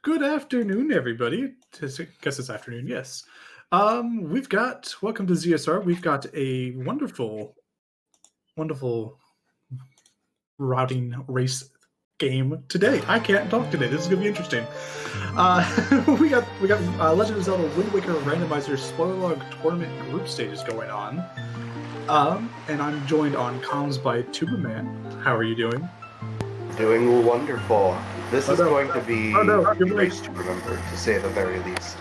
Good afternoon, everybody. Guess it's afternoon. Yes. We've got welcome to ZSR. We've got a wonderful routing race game today. I can't talk today. This is gonna be interesting. We got Legend of Zelda Wind Waker Randomizer spoiler log tournament group stages going on. And I'm joined on comms by Tuba Man. How are you doing? Doing wonderful. This is going to be nice to remember, to say the very least.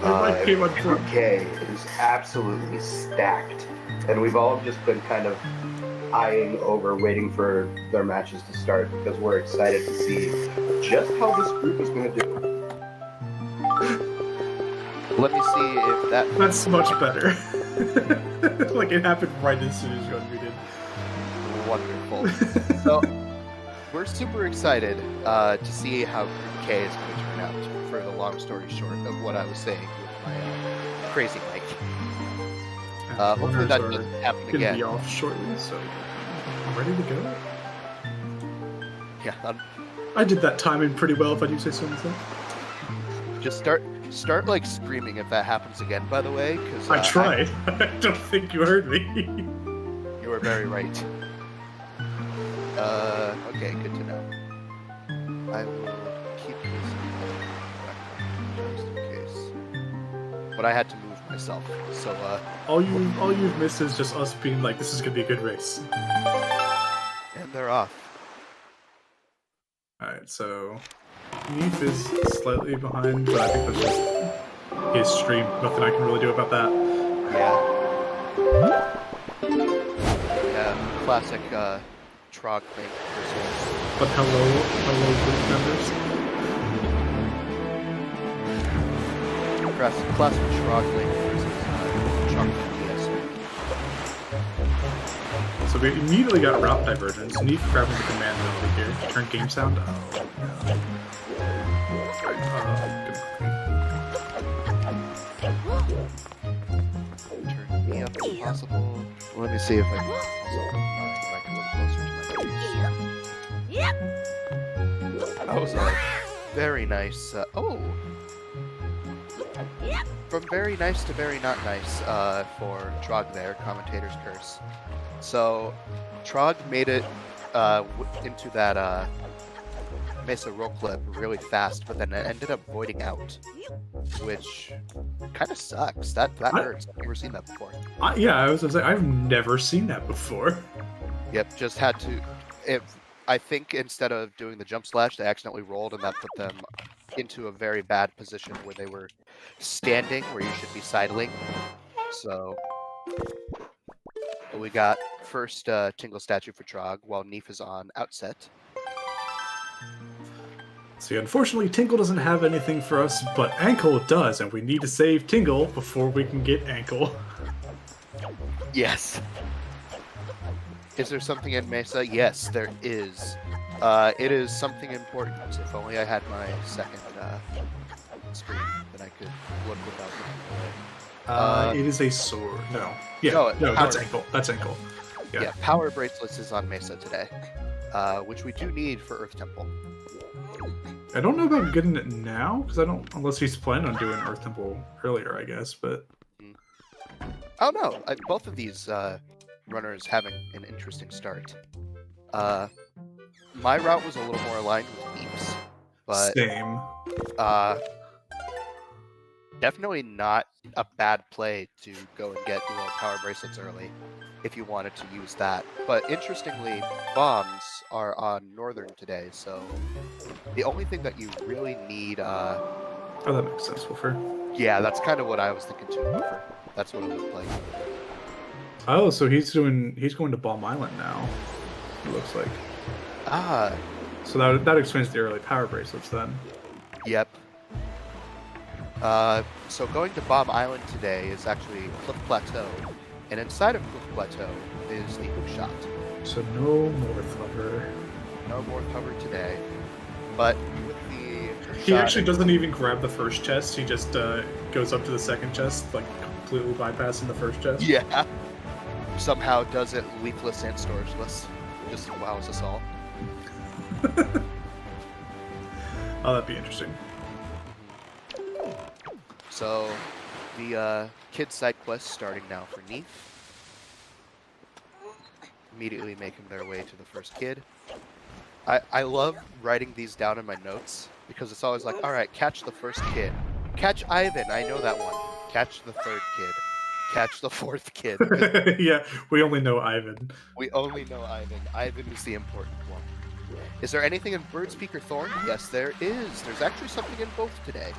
Your K is absolutely stacked, and we've all just been kind of eyeing over, waiting for their matches to start because we're excited to see just how this group is going to do. Let me see if That's much better. Like it happened right as soon as you unmuted. Wonderful. So, we're super excited to see how Group K is going to turn out, for the long story short of what I was saying with my crazy mic. Hopefully that doesn't happen Gonna again. be off shortly, so I'm ready to go. Yeah, I did that timing pretty well, if I do say so myself. just start like screaming if that happens again, by the way, because I tried. I don't think you heard me. You were very right. Okay, good to know. I will keep this just in case. But I had to move myself, so all you've missed is just us being like, this is gonna be a good race. and they're off. Alright, so neefe is slightly behind, but I think that's just his stream. Nothing I can really do about that. Yeah, classic Trog thing. But hello group members. Classic Trog link versus So we immediately got route divergence. Neefe grabbing the command over here. Turn game sound. Turn me up if possible. Let me see if I can also mic a little closer to my face. That was a very nice. From very nice to very not nice for Trog there, commentator's curse. So, Trog made it into that Mesa roll clip really fast, but then it ended up voiding out, which kind of sucks. That hurts. I've never seen that before. Yeah, I was gonna say, I've never seen that before. Yep, just had to. I think instead of doing the jump slash, they accidentally rolled, and that put them into a very bad position where they were standing where you should be sidling. So we got first Tingle statue for Trog while neefe is on outset. See, unfortunately, Tingle doesn't have anything for us, but Ankle does, and we need to save Tingle before we can get Ankle. Yes. Is there something in Mesa? Yes, there is. It is something important. If only I had my second screen that I could look without looking away. It is a sword. No. Yeah, no, that's Ankle. That's Ankle. Yeah, Power Bracelets is on Mesa today, which we do need for Earth Temple. I don't know about getting it now, because I don't, unless he's planning on doing Earth Temple earlier, I guess, but... Oh no, both of these runners having an interesting start. My route was a little more aligned with neefe's, but... Same. Definitely not a bad play to go and get Power Bracelets early, if you wanted to use that. But interestingly, bombs are on Northern today, so the only thing that you really need... Oh, that makes sense, Wolfer. Yeah, that's kind of what I was thinking too, Wolfer. That's what it looked like. Oh, so he's going to Bomb Island now, it looks like. Ah. So that explains the early Power Bracelets then. Yep. So going to Bomb Island today is actually Cliff Plateau, and inside of Cliff Plateau is the hook shot. So no more hover. No more cover today, but with the he actually doesn't even grab the first chest. He just goes up to the second chest, like completely bypassing the first chest. Yeah. Somehow does it leafless and storageless. Just wows us all. Oh, that'd be interesting. So, the kid side quest starting now for neefe. Immediately making their way to the first kid. I love writing these down in my notes because it's always like, all right, catch the first kid. Catch Ivan, I know that one. Catch the third kid. Catch the fourth kid. Yeah, we only know Ivan. We only know Ivan. Ivan is the important one. Is there anything in Bird's Peak or Thorn? Yes, there is. There's actually something in both today.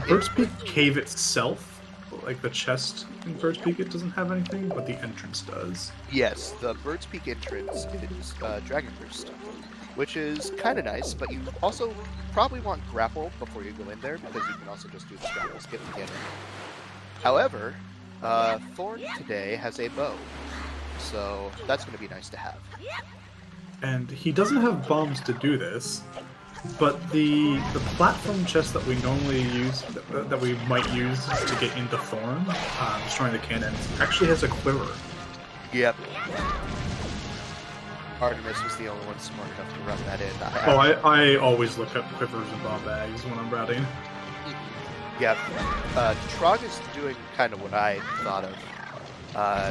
Bird's Peak Cave itself, like the chest in Bird's Peak, it doesn't have anything, but the entrance does. Yes, the Bird's Peak entrance is Dragon Burst, which is kind of nice, but you also probably want grapple before you go in there, because you can also just do the grapple skip to get in. However, Thorn today has a bow, so that's going to be nice to have. And he doesn't have bombs to do this, but the platform chest that we normally use, that we might use to get into Thorn, destroying the cannons, actually has a quiver. Yep. Artemis was the only one smart enough to run that in. I always look up quivers and bomb bags when I'm routing. Yeah, Trog is doing kind of what I thought of.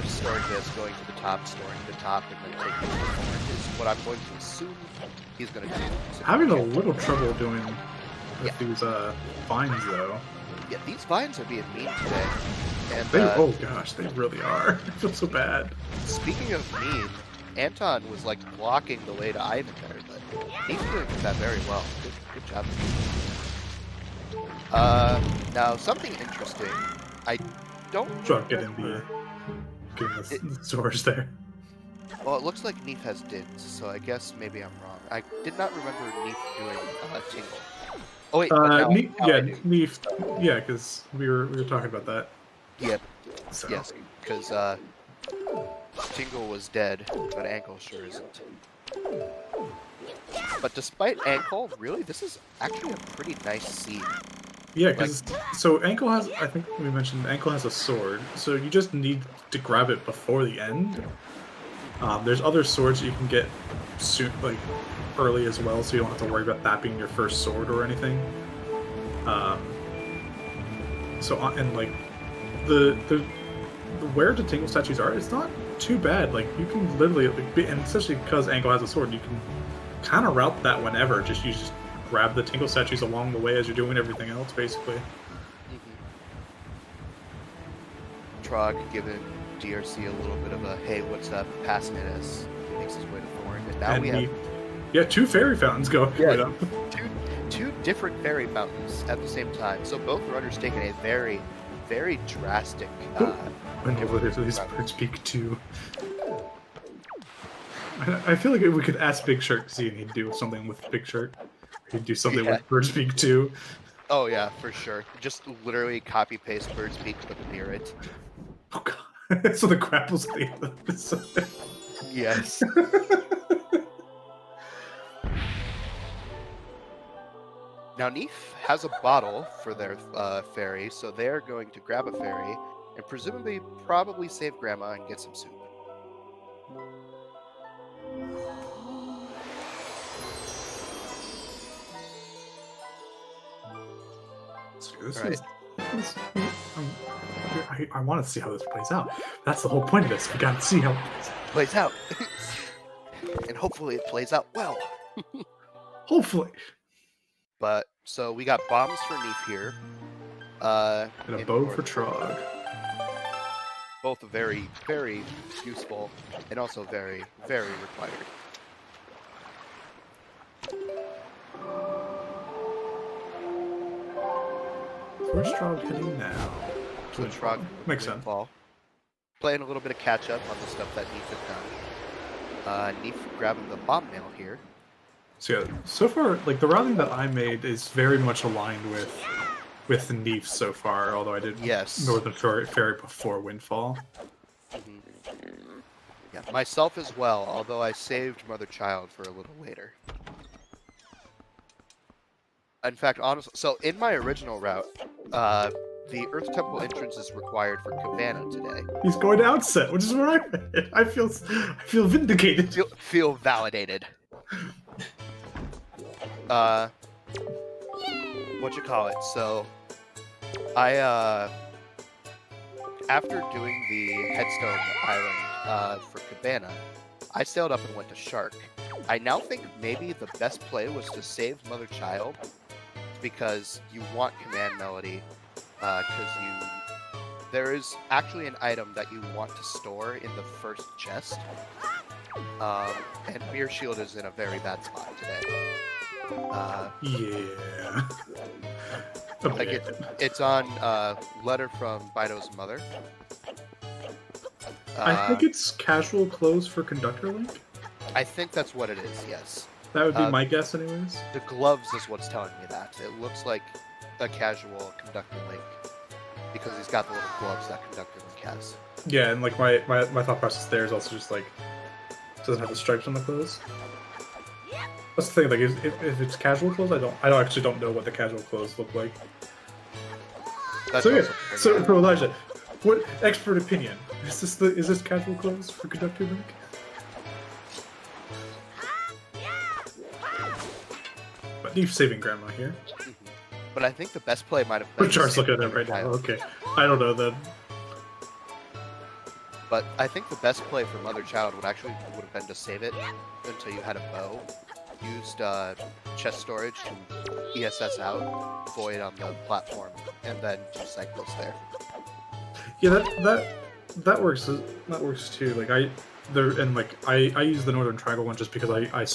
Storing this, going to the top, storing the top, and then taking the Thorn is what I'm going to assume he's going to do. Having a little trouble doing with these vines, though. Yeah, these vines are being mean today. And oh gosh, they really are. I feel so bad. Speaking of mean, Anton was like blocking the way to Ivan there, but he's doing that very well. Good job. Now something interesting. I don't getting the swords there. Well, it looks like neefe has dids, so I guess maybe I'm wrong. I did not remember neefe doing tingle. Oh wait, neefe. Yeah, because we were talking about that. Yep. So. Yes, because Tingle was dead, but Ankle sure isn't. But despite Ankle, really, this is actually a pretty nice scene. Yeah, because so Ankle has, I think we mentioned, Ankle has a sword, so you just need to grab it before the end. There's other swords that you can get soon, like early as well, so you don't have to worry about that being your first sword or anything. And like the where the Tingle statues are, it's not too bad. Like you can literally, and especially because Ankle has a sword, you can kind of route that whenever. You just grab the Tingle statues along the way as you're doing everything else, basically. Trog giving DRC a little bit of a hey, what's up, passing it as he makes his way to Thorn, and now we have 2 fairy fountains going right up. Two different fairy fountains at the same time. So both runners taking a very, very drastic. Bird's Peak 2. I feel like we could ask Big Shark to see if he'd do something with Big Shark. He'd do something with Bird's Peak 2. Oh yeah, for sure. Just literally copy paste Bird's Peak but near it. Oh god. So the grapple's the other side. Yes. Now neefe has a bottle for their fairy, so they're going to grab a fairy and presumably probably save Grandma and get some soup. I want to see how this plays out. That's the whole point of this. We got to see how it plays out. And hopefully it plays out well. Hopefully. But, so we got bombs for neefe here. And a bow for Trog. Both very, very useful, and also very, very required. Where's Trog heading now? To the Trog makes sense. Ball. Playing a little bit of catch up on the stuff that neefe has done. Neefe grabbing the bomb nail here. So yeah, so far, like the routing that I made is very much aligned with the neefe so far. Although I did Northern Fairy before Windfall. Yeah, myself as well. Although I saved Mother Child for a little later. In fact, honestly, so in my original route, the Earth Temple entrance is required for Cabana today. He's going to Outset, which is where I went. I feel vindicated. Feel validated. what you call it? So, I after doing the Headstone Island for Cabana, I sailed up and went to Shark. I now think maybe the best play was to save Mother Child because you want Command Melody because there is actually an item that you want to store in the first chest. And Mirror Shield is in a very bad spot today. Yeah. Okay. Like it's on letter from Bido's mother. I think it's casual clothes for Conductor Link. I think that's what it is, yes. That would be my guess anyways. The gloves is what's telling me that. It looks like a casual Conductor Link because he's got the little gloves that Conductor Link has. Yeah, and like my thought process there is also just like doesn't have the stripes on the clothes. That's the thing. Like if it's casual clothes, I actually don't know what the casual clothes look like. That's So yeah, also so for Elijah, what expert opinion is this casual clothes for Conductor Link? But you're saving Grandma here. But I think the best play might have been. Char's looking at it right now. Okay, I don't know then. But I think the best play for Mother Child would have been to save it until you had a bow. Used chest storage to ESS out, Void on the platform, and then do Cyclist there. Yeah, that works. That works too. Like I use the Northern Triangle one just because I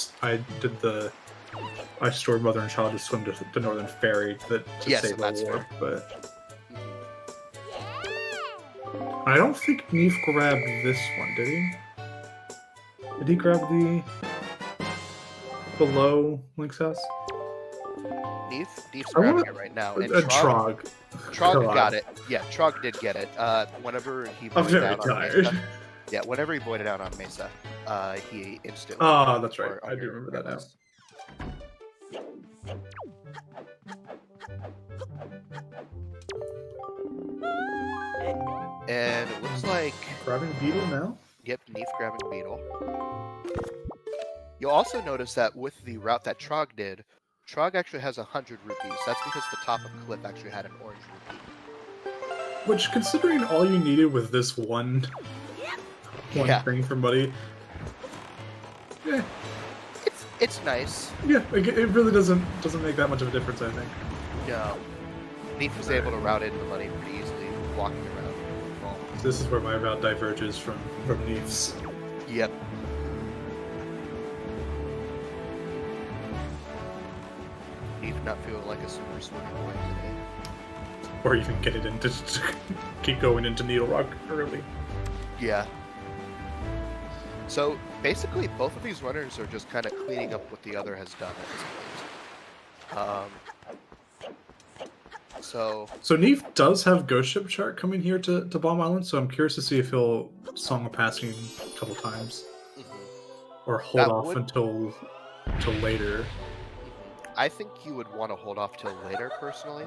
stored Mother and Child to swim to the Northern Ferry to save the war. But I don't think Neefe grabbed this one, did he? Did he grab the below Link's house? Neefe's grabbing it right now. And Trog got it. Yeah, Trog did get it. Whenever he I'm very out tired. On Mesa, yeah, whenever he voided out on Mesa, he instantly. Oh, that's right. I do remember that now. And it looks like Grabbing Beetle now? Yep, Neefe grabbing Beetle. You'll also notice that with the route that Trog did, Trog actually has 100 rupees. That's because the top of the cliff actually had an orange rupee. Which, considering all you needed was this one thing for Muddy, yeah, it's nice. Yeah, it really doesn't make that much of a difference, I think. No, Neefe was able to route into Muddy pretty easily, walking around. Well, this is where my route diverges from Neefe's. Yep. Neefe not feeling like a super swimmer boy today. Or even get it into keep going into Needle Rock early. Yeah. So basically, both of these runners are just kind of cleaning up what the other has done at this point. So Neefe does have Ghost Ship chart coming here to Bomb Island, so I'm curious to see if he'll Song of Passing a couple times, or hold off until later. I think you would want to hold off till later, personally.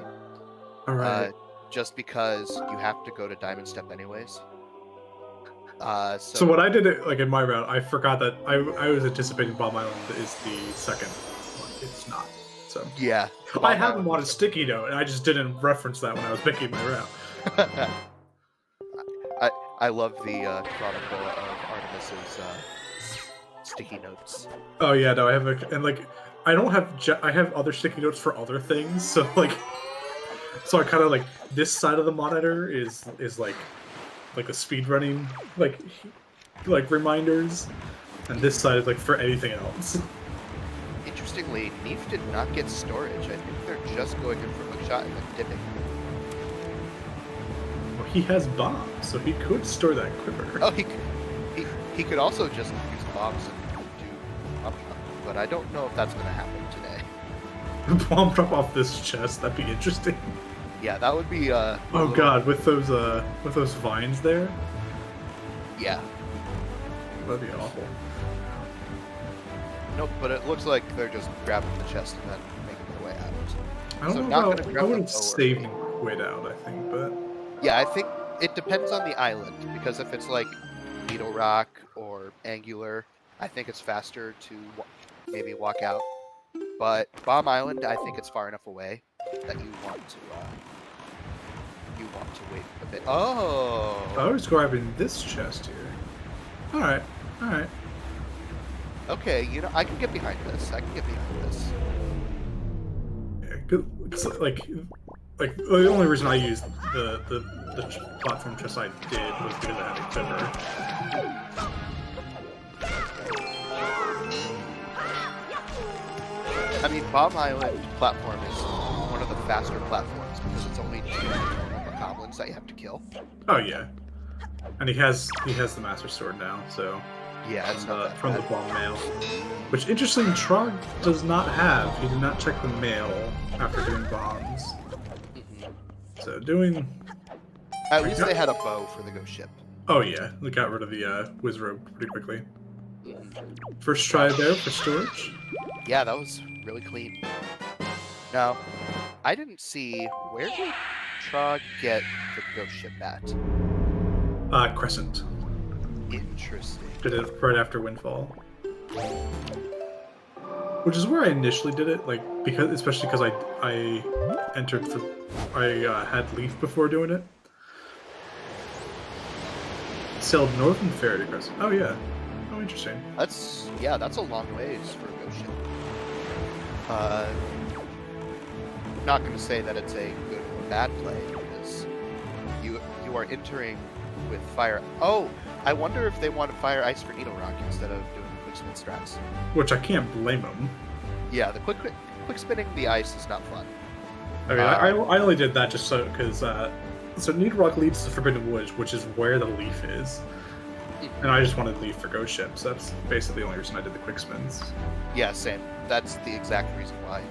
All right. Just because you have to go to Diamond Step anyways. So what I did in my route, I forgot that I was anticipating Bomb Island is the second one. It's not. So yeah, I have him on a sticky note, and I just didn't reference that when I was making my route. I love the chronicle of Artemis's sticky notes. Oh yeah, no, I have I don't have I have other sticky notes for other things, so so I kind of this side of the monitor is like the speedrunning like reminders, and this side is for anything else. Interestingly, Neefe did not get storage. I think they're just going in for hook shot and then dipping. Well, he has bombs, so he could store that quiver. Oh, he could also just use bombs and do bomb drop, but I don't know if that's going to happen today. Bomb drop off this chest, that'd be interesting. Yeah, that would be oh god, with those vines there? Yeah. That'd be awful. Nope, but it looks like they're just grabbing the chest and then making their way out. I don't know about, I wouldn't save way down, I think, but... Yeah, I think it depends on the island, because if it's Needle Rock or Angular, I think it's faster to maybe walk out. But Bomb Island, I think it's far enough away that you want to wait a bit. Oh. I was grabbing this chest here. All right. Okay, you know, I can get behind this. Yeah, good. Like the only reason I used the platform chest I did was because I had a quiver. I mean, Bomb Island platform is one of the faster platforms because it's only 2 normal goblins that you have to kill. Oh yeah, and he has the Master Sword now, so Yeah, it's not that from the bad. bomb mail, which interesting Trog does not have. He did not check the mail after doing bombs. Mhm. So doing. At least they had a bow for the ghost ship. Oh yeah, they got rid of the whiz robe pretty quickly. Mhm. First try there for storage. Yeah, that was really clean. Now, I didn't see, where did Trog get the ghost ship at? Crescent. Interesting. Did it right after Windfall. Which is where I initially did it, like especially because I entered for I had Leaf before doing it. Sailed north and ferry to Crescent. Oh yeah. Oh interesting. That's a long ways for a ghost ship. Not going to say that it's a good or bad play because you are entering with fire. Oh, I wonder if they want to fire ice for Needle Rock instead of doing the quick spin strats. Which I can't blame them. Yeah, the quick spinning the ice is not fun. I mean, I only did that just so because so Needle Rock leads to Forbidden Woods, which is where the Leaf is, and I just wanted Leaf for Ghost Ships. That's basically the only reason I did the quick spins. Yeah, same. That's the exact reason why.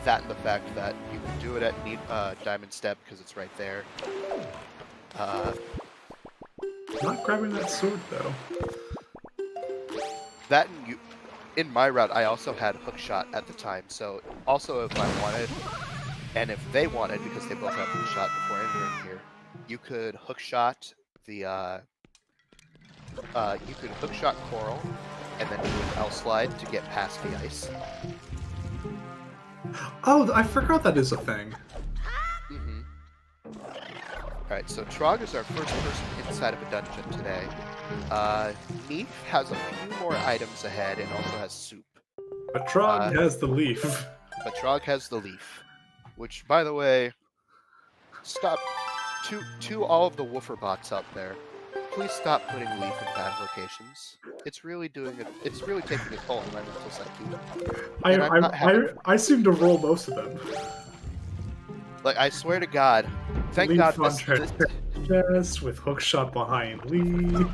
That and the fact that you can do it at Diamond Step because it's right there. Not grabbing that sword though. That and you. In my route, I also had hook shot at the time, so also if I wanted, and if they wanted, because they both have hook shot before entering here, you could hook shot the you could hook shot Coral, and then do an L slide to get past the ice. Oh, I forgot that is a thing. Mm-hmm. Alright, so Trog is our first person inside of a dungeon today. Neefe has a few more items ahead and also has soup. But Trog has the Leaf. But Trog has the Leaf. Which, by the way, stop. To all of the woofer bots out there, please stop putting Leaf in bad locations. It's really doing it. It's really taking a toll on my mental psyche. I seem to roll most of them. Like, I swear to God, thank Leaf God on this chest with hookshot behind Leaf.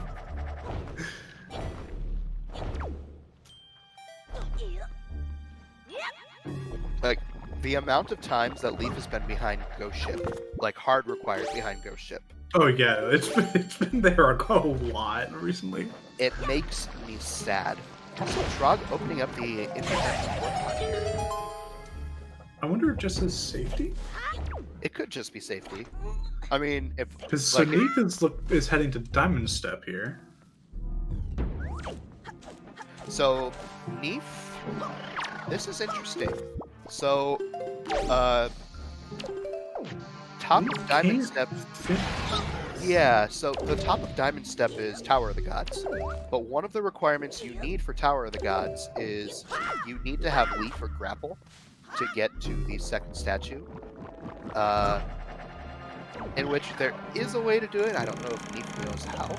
like the amount of times that Leaf has been behind Ghost Ship, like hard required behind Ghost Ship. Oh yeah, it's been there a lot recently. It makes me sad. Also, Trog opening up the internet support pod here. I wonder if it just says safety? It could just be safety. I mean, if Because like, Neefe is heading to Diamond Step here. so Neefe, this is interesting. So, top of Diamond Step. Yeah, so the top of Diamond Step is Tower of the Gods. But one of the requirements you need for Tower of the Gods is you need to have Leaf or Grapple to get to the second statue. In which there is a way to do it. I don't know if Neefe knows how.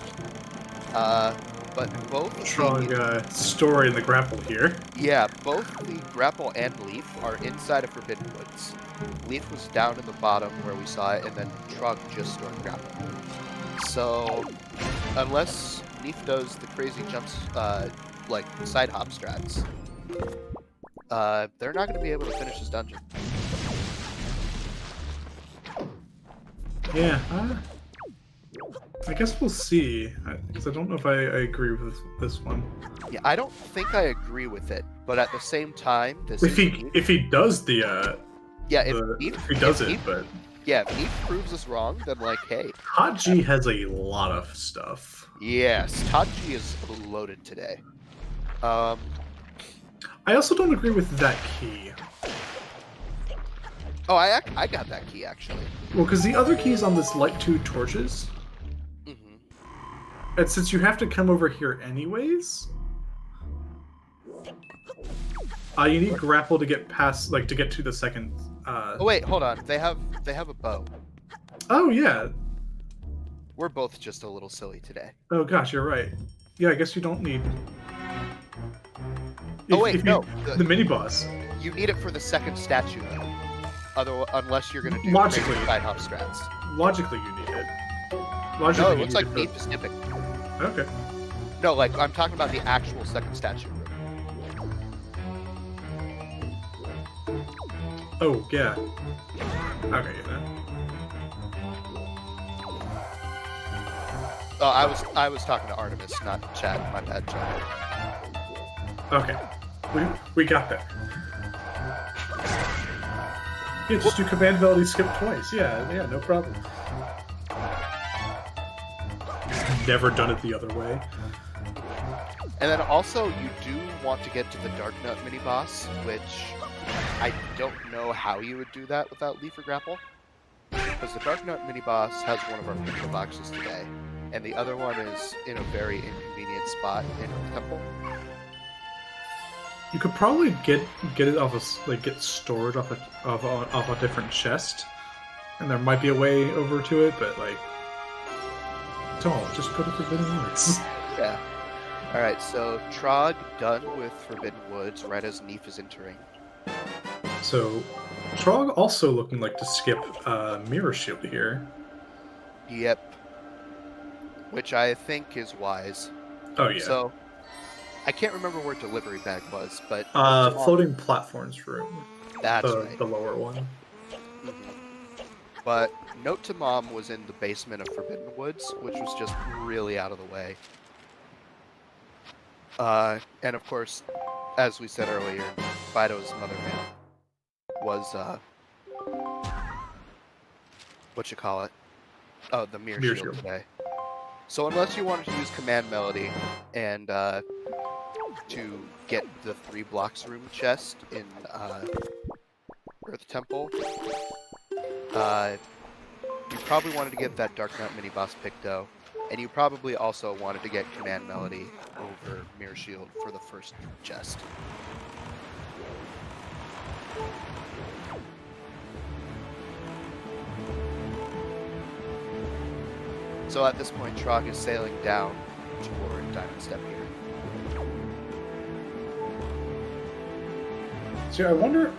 But both Strong story in the grapple here. yeah, both the Grapple and Leaf are inside of Forbidden Woods. Leaf was down in the bottom where we saw it, and then Trog just stored Grapple. So, unless Neefe does the crazy jumps, like side hop strats, they're not going to be able to finish this dungeon. Yeah, I guess we'll see. Because I don't know if I agree with this one. Yeah, I don't think I agree with it, but at the same time, this If is he does the yeah, if he does it, but yeah, if Neefe proves us wrong, then like, hey, Haji has a lot of stuff. yes, Tachi is loaded today. I also don't agree with that key. Oh, I got that key actually. Well, because the other key is on this light 2 torches. And since you have to come over here anyways, you need grapple to get past, like, to get to the second. Oh wait, hold on. They have a bow. Oh yeah. We're both just a little silly today. Oh gosh, you're right. Yeah, I guess you don't need. No. The mini boss. You need it for the second statue, though. Unless you're gonna do Logically, side hop strats. Logically, you need it. No, it looks like neefe is skipping. Okay. No, like I'm talking about the actual second statue. Oh yeah. Okay, yeah. Oh, I was talking to Artemis, not Chad. My bad, Chad. Okay. We got that. Yeah, just do command ability skip twice. Yeah, no problem. Never done it the other way. And then also, you do want to get to the Dark Nut mini boss, which I don't know how you would do that without leaf or grapple. Because the Dark Nut mini boss has one of our picture boxes today, and the other one is in a very inconvenient spot in the temple. You could probably get it off get stored off a different chest, and there might be a way over to it, but like, don't just go to Forbidden Woods. Yeah. All right. So Trog done with Forbidden Woods right as neefe is entering. So Trog also looking like to skip Mirror Shield here. Yep. Which I think is wise. Oh yeah. So I can't remember where delivery bag was, but floating platforms room. That's right. The lower one. Mm-hmm. But Note to Mom was in the basement of Forbidden Woods, which was just really out of the way. And of course, as we said earlier, Fido's motherman was the mirror shield today. So unless you wanted to use command melody and to get the 3 blocks room chest in Earth Temple, you probably wanted to get that Dark Knight mini boss Picto, and you probably also wanted to get command melody over mirror shield for the first chest. So at this point, Trog is sailing down toward Diamond Step here. See, I wonder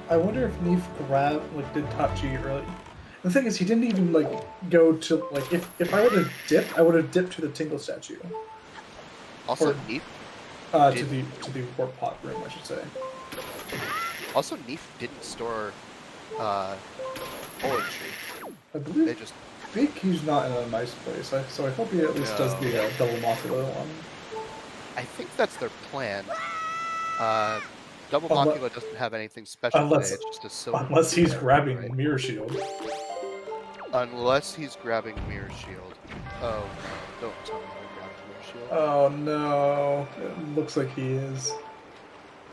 if neefe did top G early. The thing is, he didn't even go to if I would have dipped, I would have dipped to the Tingle statue. Also, neefe to the warp pot room, I should say. Also, neefe didn't store Foliage Tree. I believe they just. I think he's not in a nice place, so I hope he at least does the double Mocula one. I think that's their plan. Double Mocula doesn't have anything special today, it's just a silver. Unless he's grabbing Mirror Shield. Unless he's grabbing Mirror Shield. Oh no, don't tell me he's grabbing Mirror Shield. Oh no, it looks like he is.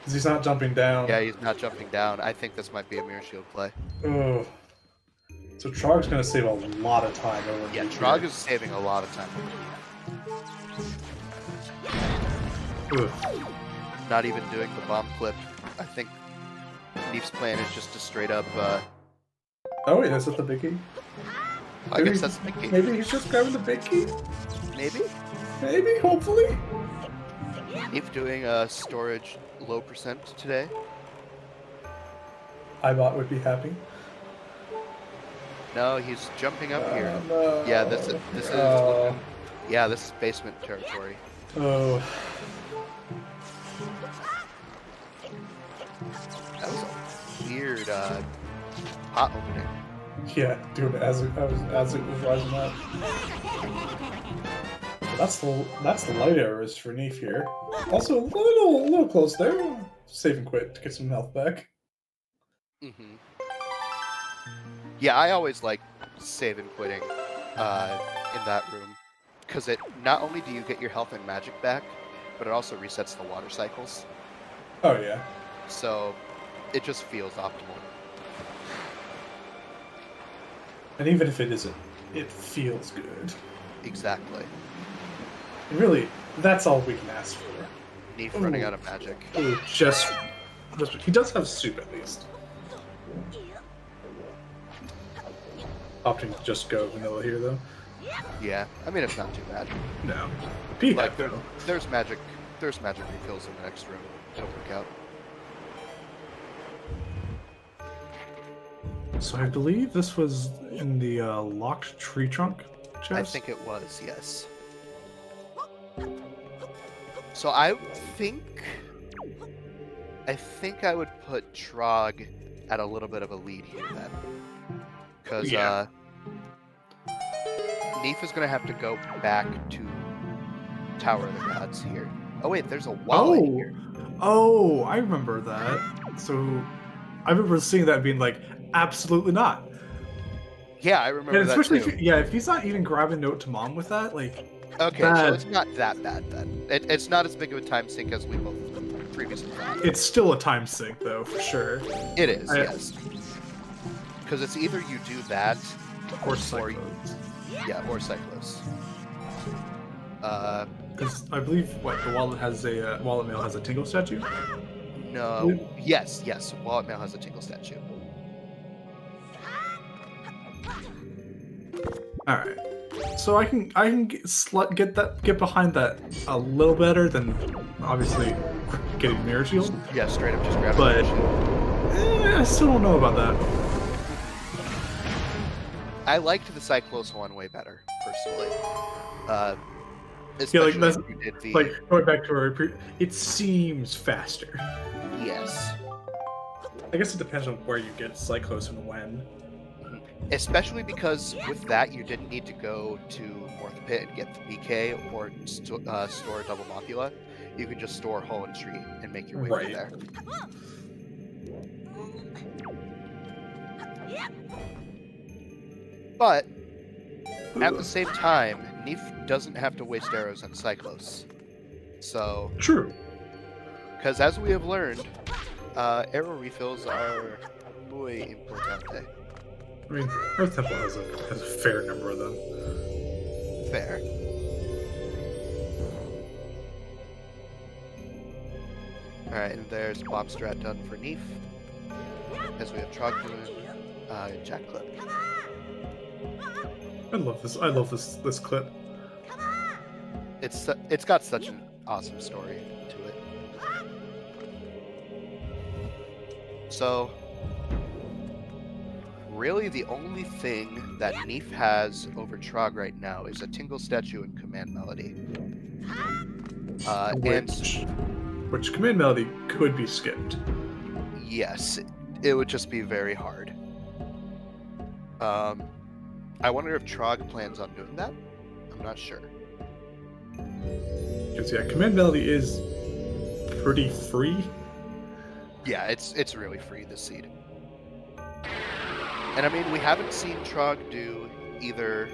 Because he's not jumping down. Yeah, he's not jumping down. I think this might be a Mirror Shield play. Oh. So Trog's going to save a lot of time over here. Yeah, Trog is saving a lot of time over here. Not even doing the bomb clip. I think neefe's plan is just to straight up... Oh wait, is that the big key? I guess that's the big key. Maybe he's just grabbing the big key? Maybe? Maybe, hopefully. Neefe doing storage low percent today. iBot would be happy. No, he's jumping up here. No. Yeah, this is yeah, this is basement territory. Oh. That was a weird pot opening. Yeah, doing it as it was rising up. That's the light arrows for neefe here. Also a little close there. Save and quit to get some health back. Mm-hmm. Yeah, I always like save and quitting in that room, because it not only do you get your health and magic back, but it also resets the water cycles. Oh yeah. So it just feels optimal. And even if it isn't, it feels good. Exactly. And really, that's all we can ask for. Neefe running out of magic. Ooh, just he does have soup at least. Opting to just go vanilla here though. Yeah, I mean it's not too bad. No. P Like though. there's magic refills in the next room. It'll work out. So I believe this was in the locked tree trunk chest. I think it was, yes. So I think I would put Trog at a little bit of a lead here then. Because Yeah. Neefe is going to have to go back to Tower of the Gods here. Oh wait, there's a wallet here. Oh, I remember that. So I remember seeing that and being like, absolutely not. Yeah, I remember And that especially too. if he's not even grabbing note to mom with that, like. Okay, bad. so it's not that bad then. It's not as big of a time sink as we both previously thought. It's still a time sink though, for sure. It is, yes. Because it's either you do that, Or Cyclones. or Cyclos. Because I believe the wallet has a wallet mail has a tingle statue. No. Yes. Wallet Mail has a tingle statue. All right, so I can get behind that a little better than obviously getting mirror shield, Yeah, straight up just grab but it. I still don't know about that. I liked the Cyclos one way better, personally. Yeah, Especially like that's if you did the like going back to our it seems faster. yes. I guess it depends on where you get Cyclos and when. Especially because with that you didn't need to go to North Pit and get the BK or store Double Mocula. You could just store Hull and Tree and make your way Right. through there. But at the same time, Neefe doesn't have to waste arrows on Cyclos. So, True. because as we have learned, arrow refills are muy importante. I mean, Earth Temple has a fair number of them. Fair. Alright, and there's Bomb Strat done for Neefe. As we have TrogWW, Jack Clip. I love this clip. It's got such an awesome story to it. So, really the only thing that Neefe has over Trog right now is a Tingle Statue and Command Melody. Which command melody could be skipped. Yes, it would just be very hard. I wonder if Trog plans on doing that. I'm not sure. Because yeah, command melody is pretty free. Yeah, it's really free this seed. And I mean, we haven't seen Trog do either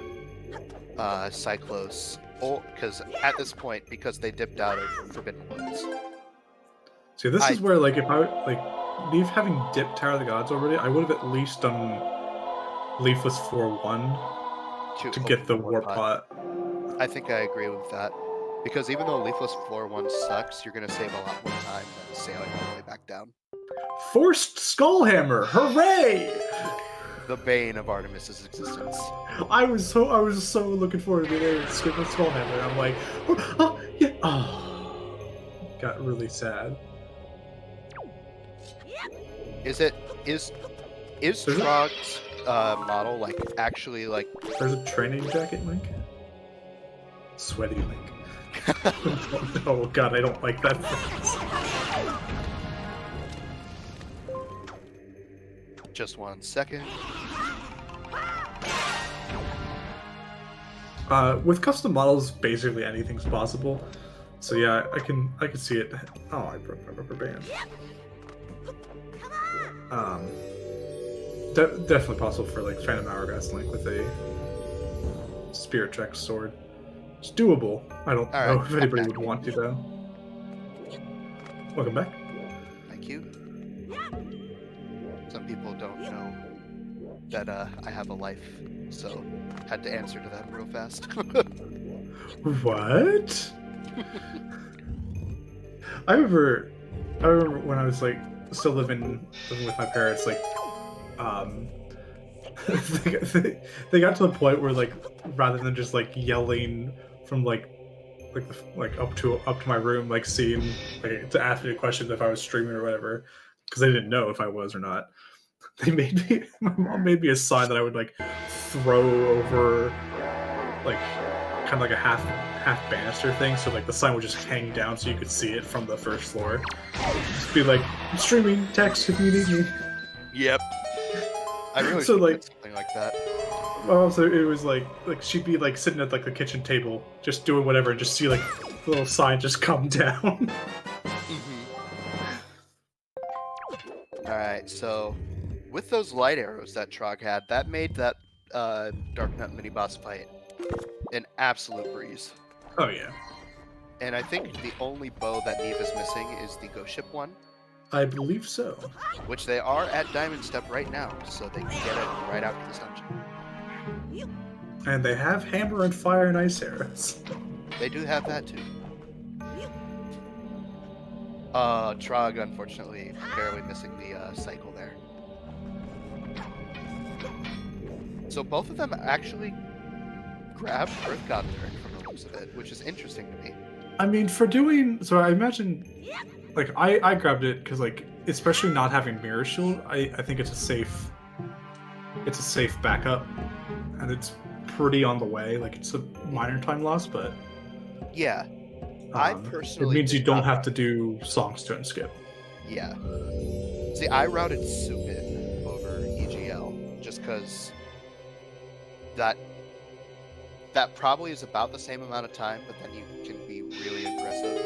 Cyclos, or because at this point, because they dipped out of Forbidden Woods. See, this is where like if I Neefe having dipped Tower of the Gods already, I would have at least done Leafless 4-1 to get the War Pot. I think I agree with that. Because even though Leafless 4-1 sucks, you're going to save a lot more time than sailing all the way back down. Forced Skullhammer! Hooray! The bane of Artemis's existence. I was so looking forward to being able to skip a Skullhammer. I'm like, oh, yeah. Oh, got really sad. Is Trog's model like actually like? There's a training jacket link. Sweaty link. Oh god, I don't like that phrase. Just 1 second. With custom models, basically anything's possible. So yeah, I can see it. Oh, I broke my rubber band. Definitely possible for like Phantom Hourglass Link with a Spirit Check sword. It's doable. I don't know if anybody would want to though. Welcome back. that I have a life, so had to answer to that real fast. What? I remember when I was like still living with my parents, like they got to the point where like rather than just like yelling from like up to my room, like seeing like to ask me a question if I was streaming or whatever, because they didn't know if I was or not. My mom made me a sign that I would like throw over like kind of like a half banister thing, so like the sign would just hang down so you could see it from the first floor. Just be like, I'm streaming, text if you need me. Yep. I really So, should like- get something like that. Well, so it was like she'd be like sitting at like the kitchen table, just doing whatever, and just see like the little sign just come down. Alright, so with those light arrows that Trog had, that made that Dark Nut mini boss fight an absolute breeze. Oh yeah, And I think the only bow that neefe is missing is the ghost ship one, I believe so. which they are at Diamond Step right now, so they can get it right after this dungeon. And they have hammer and fire and ice arrows. They do have that too. Trog, unfortunately, barely missing the cycle there. So both of them actually grabbed Earth God Lyric from the looks of it, which is interesting to me. I mean, for doing so, I imagine like I grabbed it because like especially not having mirror shield, I think it's a safe backup, and it's pretty on the way. Like it's a minor time loss, but Yeah, I it personally means you did don't not have to do songs to skip. Yeah. See, I routed Supin over EGL just because that probably is about the same amount of time, but then you can be really aggressive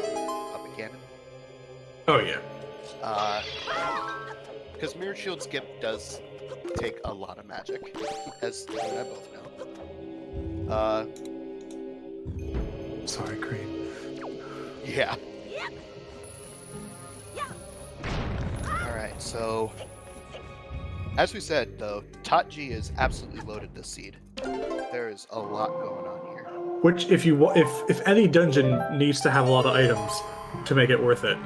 up a cannon. Oh yeah. Because Mirror Shield Skip does take a lot of magic, as you and I both know. Sorry, Crane. Yeah. Alright, so as we said, though, Tatji is absolutely loaded this seed. There is a lot going on here. Which, if any dungeon needs to have a lot of items to make it worth it,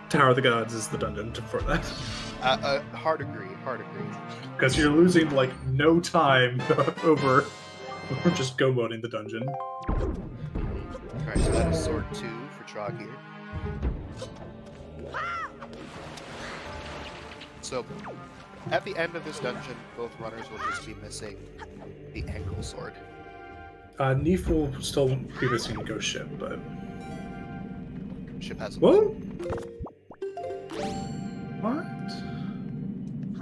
Tower of the Gods is the dungeon for that. Hard agree. Because you're losing like no time over just go moding the dungeon. Alright, so that is sword 2 for Trog here. So, at the end of this dungeon, both runners will just be missing the ankle sword. Neefe will still be missing Ghost Ship, but Ship has a what? What?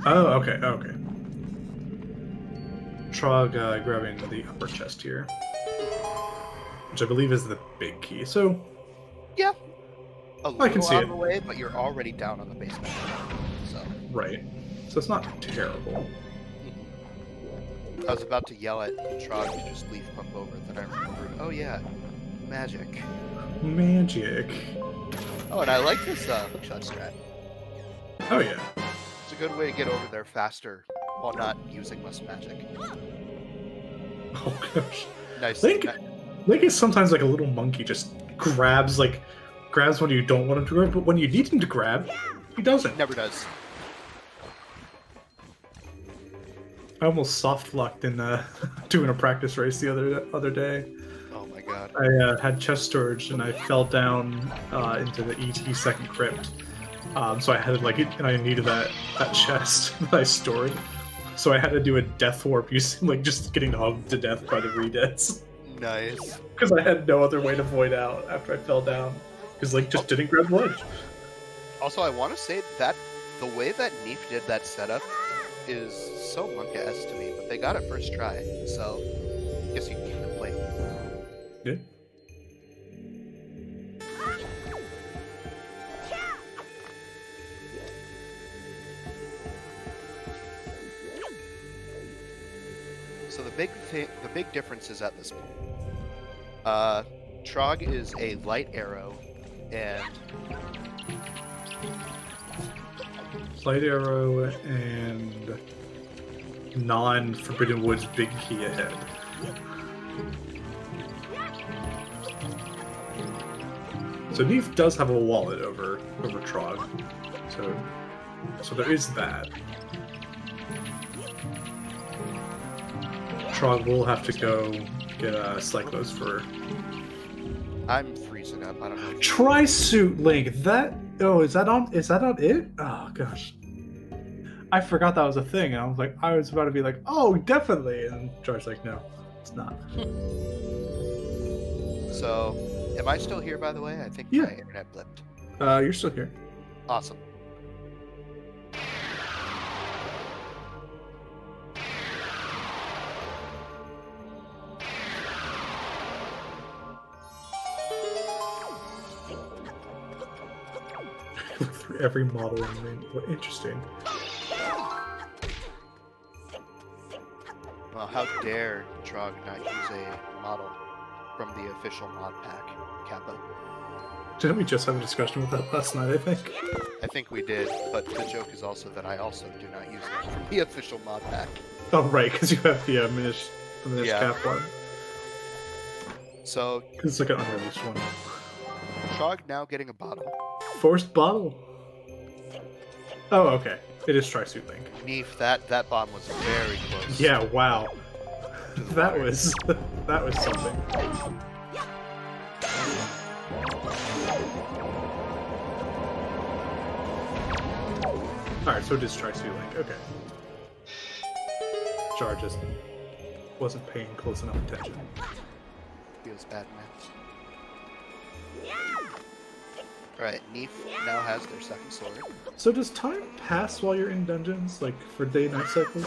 Oh, okay. Trog grabbing the upper chest here, which I believe is the big key. So Yeah. A I can little see out it. of the way, but you're already down on the basement. So, right. So it's not terrible. I was about to yell at Trog to just leave pump over, then I remembered, oh yeah, magic. Magic. Oh, and I like this hookshot strat. Oh yeah. It's a good way to get over there faster while not using less magic. Oh gosh. Nice. Link is sometimes like a little monkey, just grabs when you don't want him to grab, but when you need him to grab, he doesn't. Never does. I almost soft locked in doing a practice race the other day. Oh my god. I had chest storage and I fell down into the ET second crypt. So I had and I needed that chest that I stored. So I had to do a death warp using just getting hugged to death by the redeads. Nice. Because I had no other way to void out after I fell down. Because just didn't grab the ledge. Also, I want to say that the way that neefe did that setup is so Monka-esque to me, but they got it first try, so I guess you can't complain. Yeah. So the big difference is at this point. Trog is a light arrow, and Light arrow and non-Forbidden Woods big key ahead. So neefe does have a wallet over Trog, so there is that. Trog will have to go get Cyclos for. I'm freezing up. I don't know. Tri-suit Link. That is that on it? Oh gosh, I forgot that was a thing. And I was about to be like, oh, definitely, and George's like, no, it's not. So, am I still here, by the way? I think Yeah. my internet blipped. You're still here. Awesome. Through every model in the game. What interesting. Well, how dare Trog not use a model from the official mod pack, Kappa? Didn't we just have a discussion with that last night, I think? I think we did, but the joke is also that I also do not use it from the official mod pack. Oh, right, because you have the diminished Yeah. cap one. So, It's like an unreleased one. Trog now getting a bottle. Forced bottle. Oh, okay. It is Tri-suit Link. Neefe, that bomb was very close. Yeah, wow. to the That water. was something. Alright, so it is Tri-suit Link. Okay. Jar just wasn't paying close enough attention. Feels bad, man. Alright, Neefe now has their second sword. So does time pass while you're in dungeons, like for day-night cycles?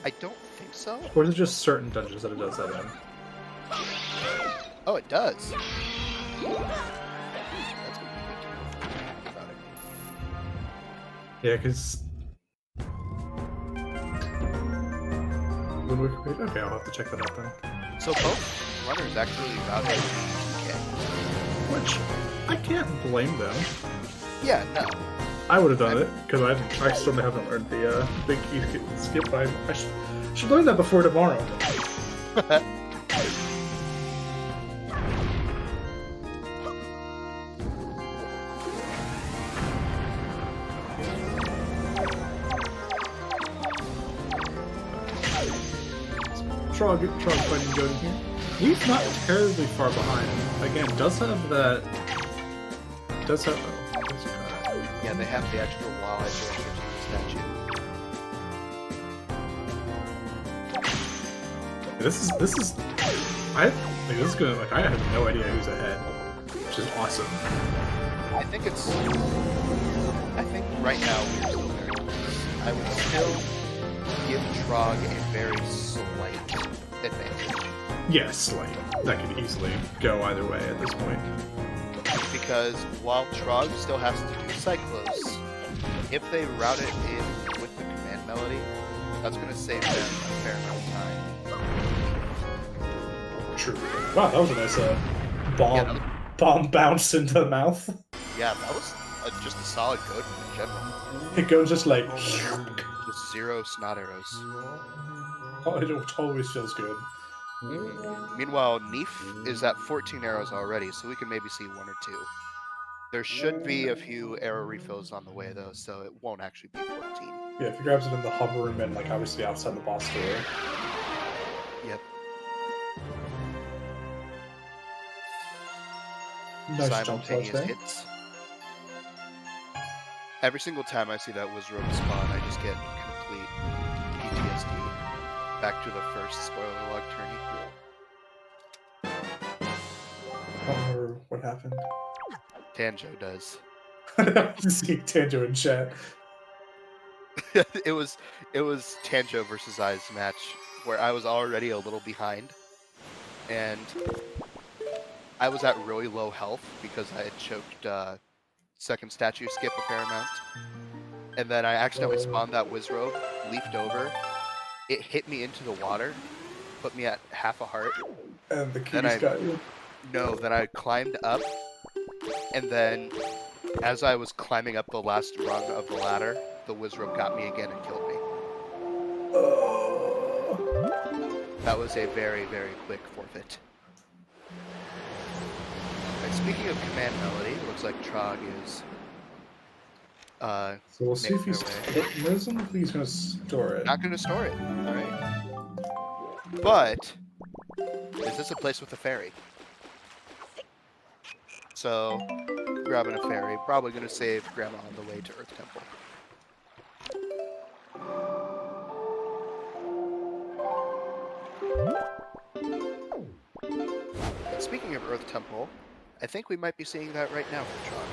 I don't think so. Or is it just certain dungeons that it does that in? Oh, it does. That's gonna be good to know about it. Yeah, because... Okay, I'll have to check that out then. So both runners actually routed PK. Which, I can't blame them. Yeah, no. I would have done it, because I still haven't learned the big key skip. I should learn that before tomorrow. Trog fighting Jody here. He's not terribly far behind. Again, does have that. Does have. Oh, what's he got? Yeah, they have the extra wall edge to the statue. This is. This is gonna I have no idea who's ahead, which is awesome. I think right now we're still very close. I would still give Trog a very slight advantage. Yes, that could easily go either way at this point. Because while Trog still has to do Cyclos, if they route it in with the command melody, that's going to save them a fair amount of time. True. Wow, that was a nice bomb bounced into the mouth. Yeah, that was just a solid goad in general. It goes just like. Just 0 snot arrows. Oh, it always feels good. Meanwhile, Neefe is at 14 arrows already, so we can maybe see 1 or 2. There should be a few arrow refills on the way, though, so it won't actually be 14. Yeah, if he grabs it in the hub room and obviously outside the boss door. Yep. Nice jump Simultaneous there. hits. Every single time I see that Wizrobe spawn, I just get complete PTSD. Back to the first spoiler log tourney. I don't remember what happened. Tanjo does. Just see Tanjo in chat. it was Tanjo versus I's match where I was already a little behind, and I was at really low health because I had choked second statue skip a fair amount, and then I accidentally spawned that Wizrobe, leaped over, it hit me into the water, put me at half a heart. And the keys got you. No, then I climbed up, and then as I was climbing up the last rung of the ladder, the Wizrobe got me again and killed me. Oh. That was a very, very quick forfeit. And speaking of command melody, it looks like Trog is So we'll see if he's. Listen if he's gonna store it. not going to store it. All right. But is this a place with a ferry? So grabbing a ferry, probably going to save Grandma on the way to Earth Temple. And speaking of Earth Temple, I think we might be seeing that right now for Tron.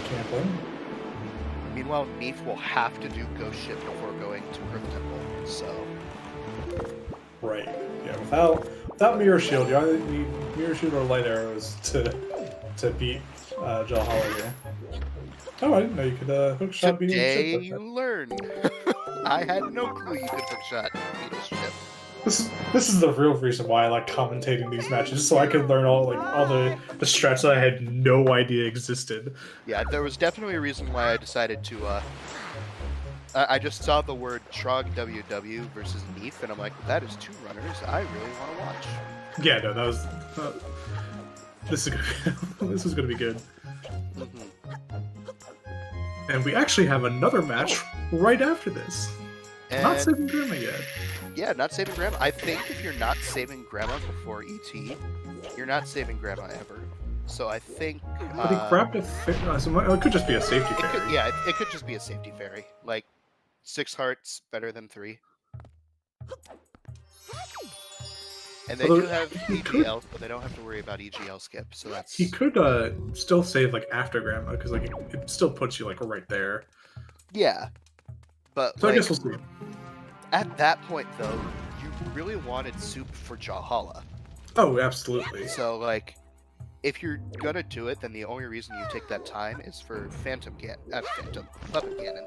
Can't win. Meanwhile, Neefe will have to do Ghost Ship before going to Earth Temple, so... Right. Yeah, without Mirror Shield, you either need Mirror Shield or Light Arrows to beat Valhalla here. Oh, I didn't know you could hook shot beat Today ship. you learn. I had no clue you could hook shot beat a ship. This is the real reason why I like commentating these matches, so I could learn all the strats that I had no idea existed. Yeah, there was definitely a reason why I decided to, I just saw the word TrogWW versus neefe, and I'm like, that is two runners I really want to watch. Yeah, no, that was... this is gonna be good. Mm-hmm. And we actually have another match right after this. And Not saving Grandma yet. yeah, not saving Grandma. I think if you're not saving Grandma before ET, you're not saving Grandma ever. So I think... But he grabbed a... so it could just be a safety it fairy. could, yeah, it could just be a safety fairy. Like, 6 hearts better than 3. And they Although do have he could- EGL, but they don't have to worry about EGL skip, so that's... He could still save like after Grandma, because like it still puts you like right there. Yeah. But So like, I guess we'll see. at that point, though, you really wanted soup for Valhalla. Oh, absolutely. So, like, if you're gonna do it, then the only reason you take that time is for Phantom Puppet Cannon.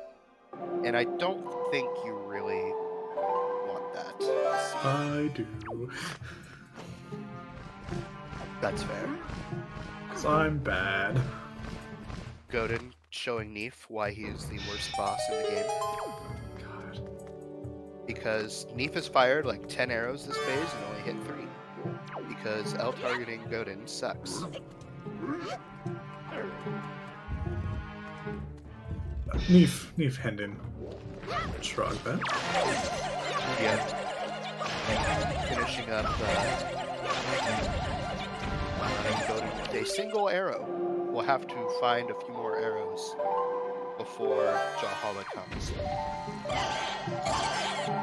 And I don't think you really want that. I do. That's fair. 'Cause I'm bad. Godin showing Neefe why he is the worst boss in the game. God. Because Neefe has fired like 10 arrows this phase and only hit 3. Because L targeting Godin sucks. Neefe Hendon. Shrug that. Yeah. Finishing up Godin with a single arrow. We'll have to find a few more arrows before Valhalla comes.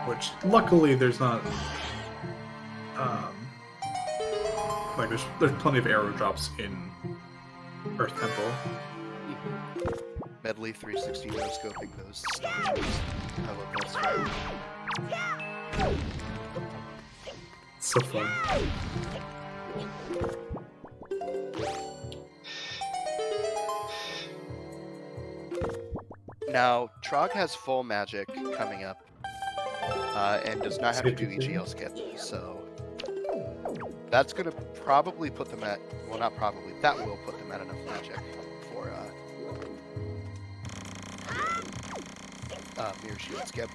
Which luckily there's not like there's plenty of arrow drops in Earth Temple. Medley 360 no-scoping those statues. I love that story. It's so fun. Now, Trog has full magic coming up, and does not have to do EGL skip, so that's going to probably put them at, well, not probably, that will put them at enough magic for Mirror Shield skip.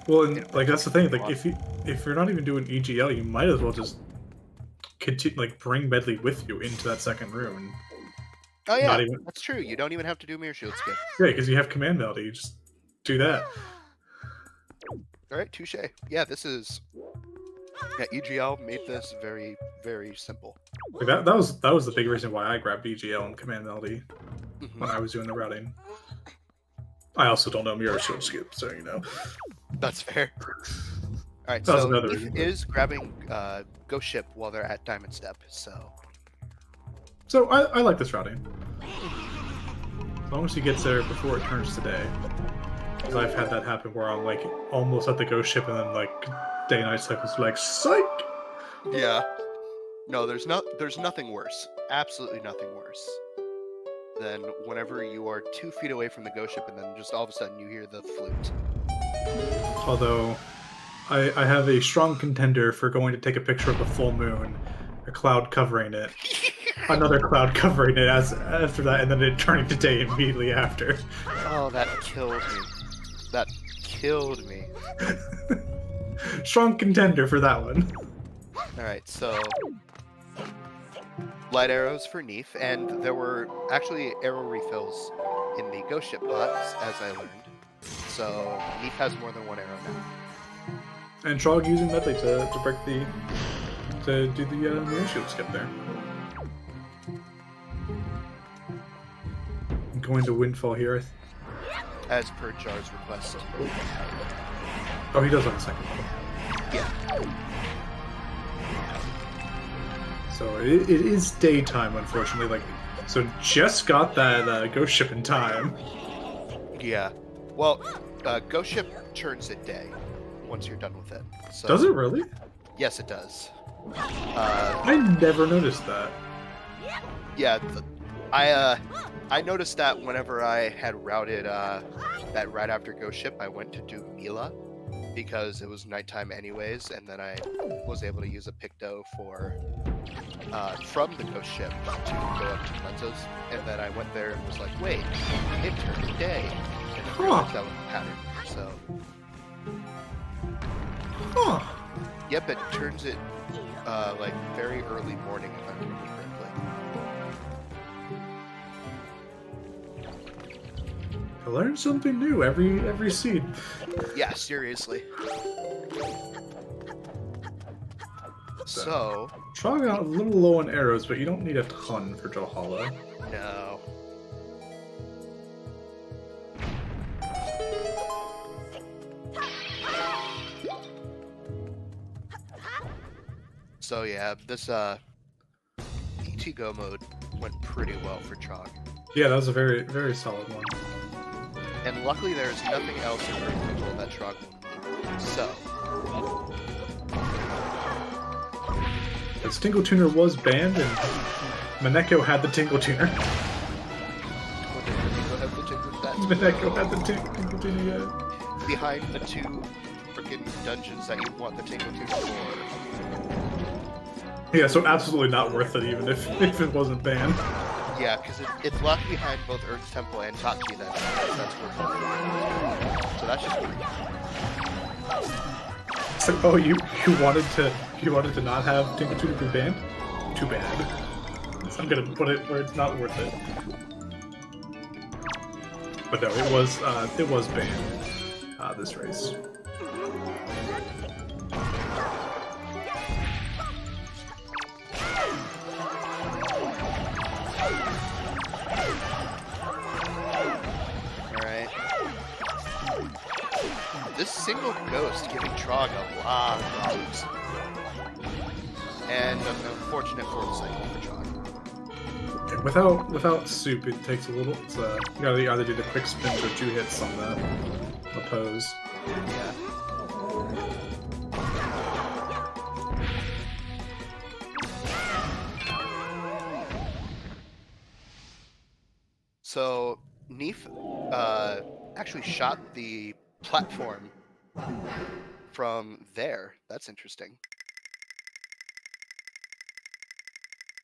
Well, and like that's the thing. Like if you're not even doing EGL, you might as well just continue, like bring Medley with you into that second room. Oh yeah, Not even- that's true. You don't even have to do Mirror Shield skip. Yeah, because you have Command Melody. You just do that. All right, touche. Yeah, this is. Yeah, EGL made this very, very simple. Like that was the big reason why I grabbed EGL and Command Melody Mhm. when I was doing the routing. I also don't know Mirror Shield Skip, so you know. That's fair. All right, That was so another Neefe reason. is grabbing Ghost Ship while they're at Diamond Step, so. So I like this routing. As long as he gets there before it turns to day. Because I've had that happen where I'm like almost at the Ghost Ship and then like day night cycles like psych. Yeah. No, there's nothing worse. Absolutely nothing worse than whenever you are 2 feet away from the Ghost Ship and then just all of a sudden you hear the flute. Although I have a strong contender for going to take a picture of the full moon, a cloud covering it, another cloud covering it after that, and then it turning to day immediately after. Oh, that killed me. That killed me. strong contender for that one. Alright, so light arrows for neefe, and there were actually arrow refills in the ghost ship pots, as I learned. So neefe has more than one arrow now. And Trog using medley to break to do the mirror shield skip there. I'm going to windfall here. As per Jar's request. Oh, he does on the second one. Yeah. So it is daytime, unfortunately. Like, so just got that ghost ship in time. Yeah. Well, ghost ship turns at day once you're done with it. So, Does it really? Yes, it does. I never noticed that. Yeah, I noticed that whenever I had routed that right after ghost ship, I went to do Mila because it was nighttime anyways, and then I was able to use a Picto for from the ghost ship to go up to Lenzo's, and then I went there and was like, wait, it turned day, and then realized that was the pattern. So, yep, it turns it like very early morning if I'm remembering correctly. I learned something new every seed. Yeah, seriously. So Trog got a little low on arrows, but you don't need a ton for Valhalla. no. So yeah, this ET Go mode went pretty well for Trog. Yeah, that was a very, very solid one. And luckily there's nothing else in Earth Temple that Trog will need. So Its Tingle Tuner was banned, and Maneko had the Tingle Tuner. Maneko had the Tingle Tuner, yeah. Behind the two freaking dungeons that you want the Tingle Tuner for. Yeah, so absolutely not worth it, even if it wasn't banned. Yeah, because it's locked behind both Earth Temple and Tachi then. That's worth it. So that's just pretty. It's like, oh, you wanted to not have Tingle Tuner be banned? Too bad. So I'm gonna put it where it's not worth it. But no, it was banned this race. This single ghost giving Trog a lot of problems. And I'm unfortunate for the cycle for Trog. And without soup, it takes a little. It's, you gotta either do the quick spins or 2 hits on the pose. Yeah. So neefe actually shot the platform from there. That's interesting.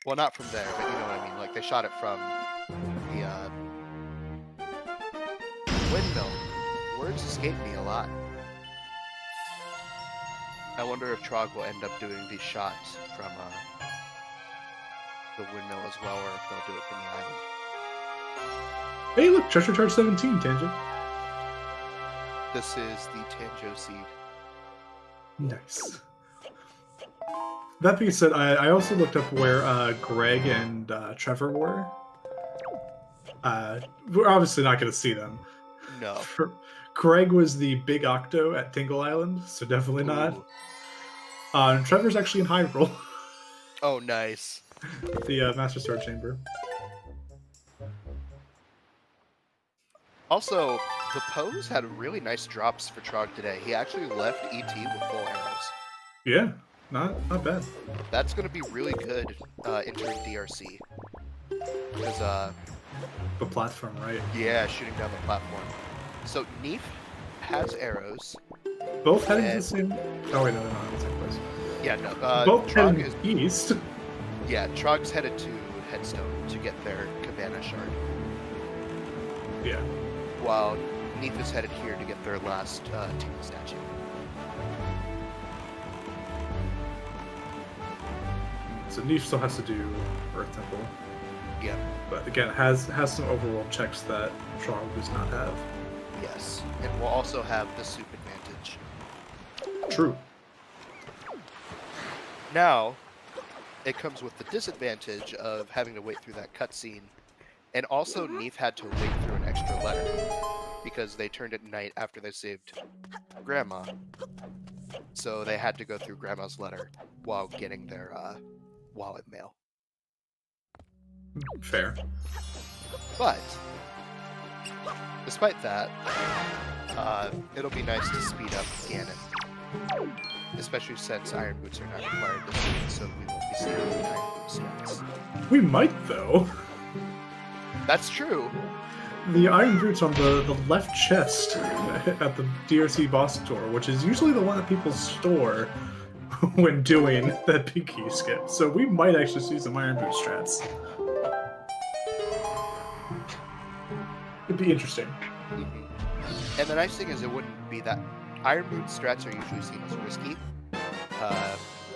Well, not from there, but you know what I mean. Like, they shot it from the windmill. Words escape me a lot. I wonder if Trog will end up doing these shots from the windmill as well, or if they'll do it from the island. Hey, look, Treasure Charge 17, Tangent. This is the Tanjo seed. Nice. That being said, I also looked up where Greg and Trevor were. We're obviously not going to see them. No. Greg was the Big Octo at Tingle Island, so definitely not. And Trevor's actually in Hyrule. Oh, nice. The Master Sword Chamber. Also, the pose had really nice drops for Trog today. He actually left ET with full arrows. Yeah, not bad. That's going to be really good entering DRC. Because, The platform, right? yeah, shooting down the platform. So, neefe has arrows. Both heading to the same... Oh, wait, no, they're not in the same place. Yeah, no. Both Trog heading east. Yeah, Trog's headed to Headstone to get their Cabana Shard. Yeah. While neefe is headed here to get their last Tingle statue. So neefe still has to do Earth Temple, Yeah. but again, has some overworld checks that Trog does not have. Yes. And we'll also have the soup advantage. True. Now, it comes with the disadvantage of having to wait through that cutscene. And also, neefe had to wait through an extra letter because they turned at night after they saved Grandma. So they had to go through Grandma's letter while getting their wallet mail. Fair. But, despite that, it'll be nice to speed up Ganon. Especially since Iron Boots are not required this week, so we won't be seeing any Iron Boots stats. We might, though. That's true. The Iron Boots on the left chest at the DRC boss door, which is usually the one that people store when doing that Pinky skip. So we might actually see some Iron Boot strats. It'd be interesting. Mm-hmm. And the nice thing is it wouldn't be that... Iron Boot strats are usually seen as risky,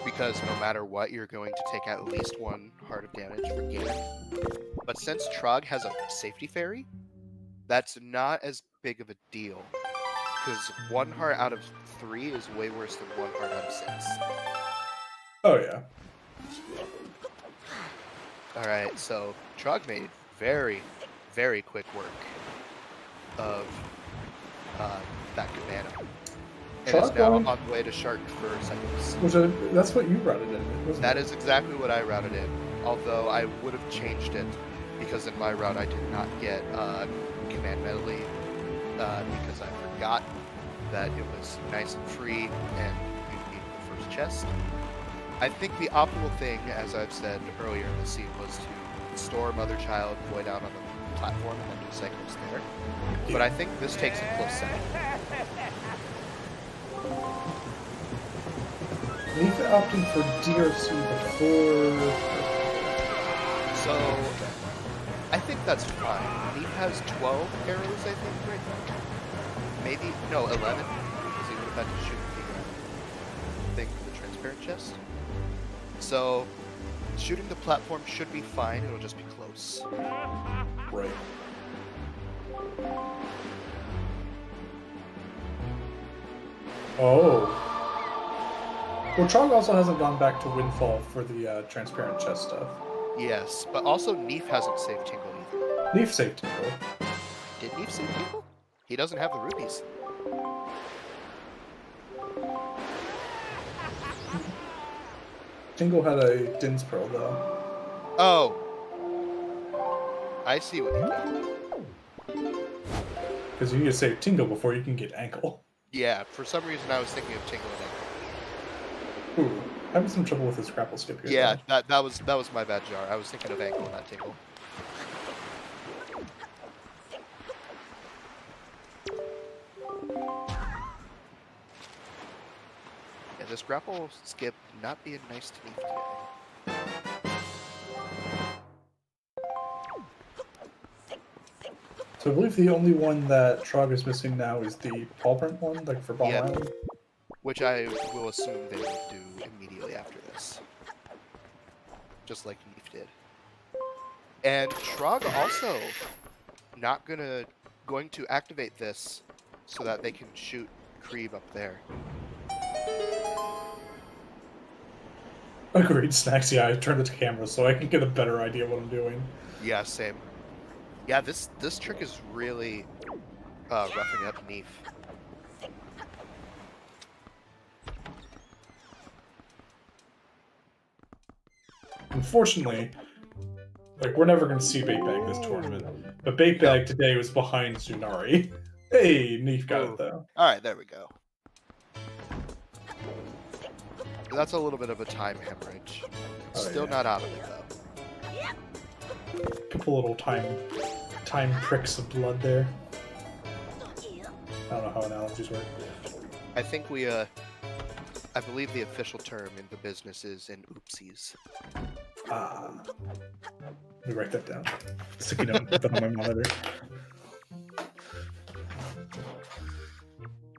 because no matter what, you're going to take at least one heart of damage for Ganon. But since Trog has a safety fairy, that's not as big of a deal, because 1 heart out of 3 is way worse than 1 heart out of 6. Oh yeah. Alright, so Trog made very, very quick work of that Cabana. And is now on the way to Shark for seconds. That's what you routed in, wasn't That it? is exactly what I routed in, although I would have changed it, because in my route I did not get command medley, because I forgot that it was nice and free and you needed the first chest. I think the optimal thing, as I've said earlier in the scene, was to store Mother Child void out on the platform and then do cycles there. But I think this takes a close second. neefe opting for DRC before... So, I think that's fine. Neefe has 12 arrows, I think, right now. Maybe, no, 11, because he would have had to shoot the thing for the transparent chest. So, shooting the platform should be fine, it'll just be close. Right. Oh. Well, Trog also hasn't gone back to Windfall for the transparent chest stuff. Yes, but also Neefe hasn't saved Tingle either. neefe saved Tingle. Did Neefe save Tingle? He doesn't have the rupees. Tingle had a Din's Pearl, though. Oh! I see what you mean. Because you need to save Tingle before you can get Ankle. Yeah, for some reason I was thinking of Tingle and Ankle. Ooh, having some trouble with this grapple skip here. Yeah, though. that was my bad, Jar. I was thinking of Ankle, not Tingle. Yeah, this grapple skip not being nice to Neefe today. So I believe the only one that Trog is missing now is the paw print one, like for Bomb Yep. Island. Which I will assume they will do immediately after this. Just like Neefe did. And Trog also not going to activate this so that they can shoot Creeb up there. Agreed, Snacks. Yeah, I turned the camera so I can get a better idea of what I'm doing. Yeah, same. Yeah, this trick is really roughing up Neefe. Unfortunately, like, we're never going to see Bait Bag this tournament, but Bait Bag today was behind Tsunari. Hey, Neefe got it, though. Alright, there we go. That's a little bit of a time hemorrhage. Oh, Still yeah. not out of it, though. Couple little time pricks of blood there. I don't know how analogies work. I think I believe the official term in the business is an oopsies. Let me write that down. Sticky note, put that on my monitor.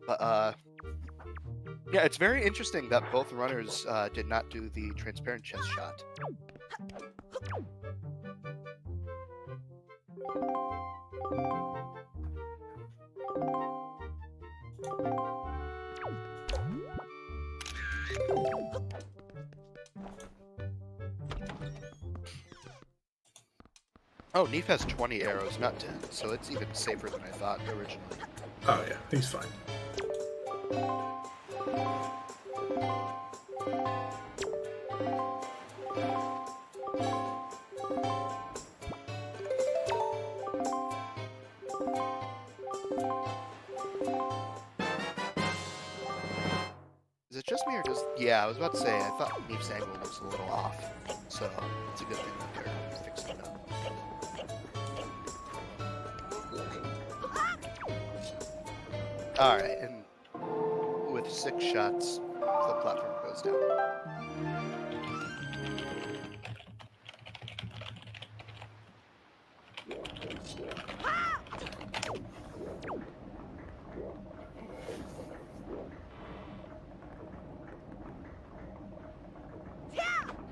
But, Yeah, it's very interesting that both runners did not do the transparent chest shot. Oh, neefe has 20 arrows, not 10, so it's even safer than I thought originally. Oh yeah, he's fine. Is it just me or does... Yeah, I was about to say, I thought neefe's angle was a little off, so it's a good thing that they're fixing it up. Alright, and with 6 shots, the platform goes down.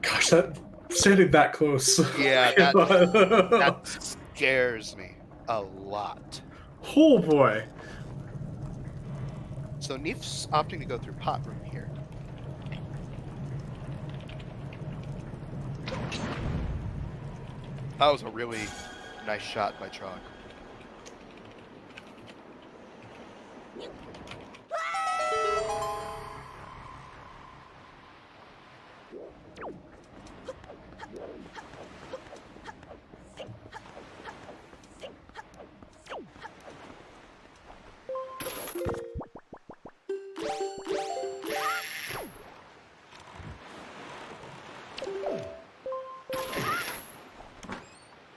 Gosh, that standing that close. Yeah, that scares me a lot. Oh boy. So neefe's opting to go through pot room here. That was a really nice shot by Trog.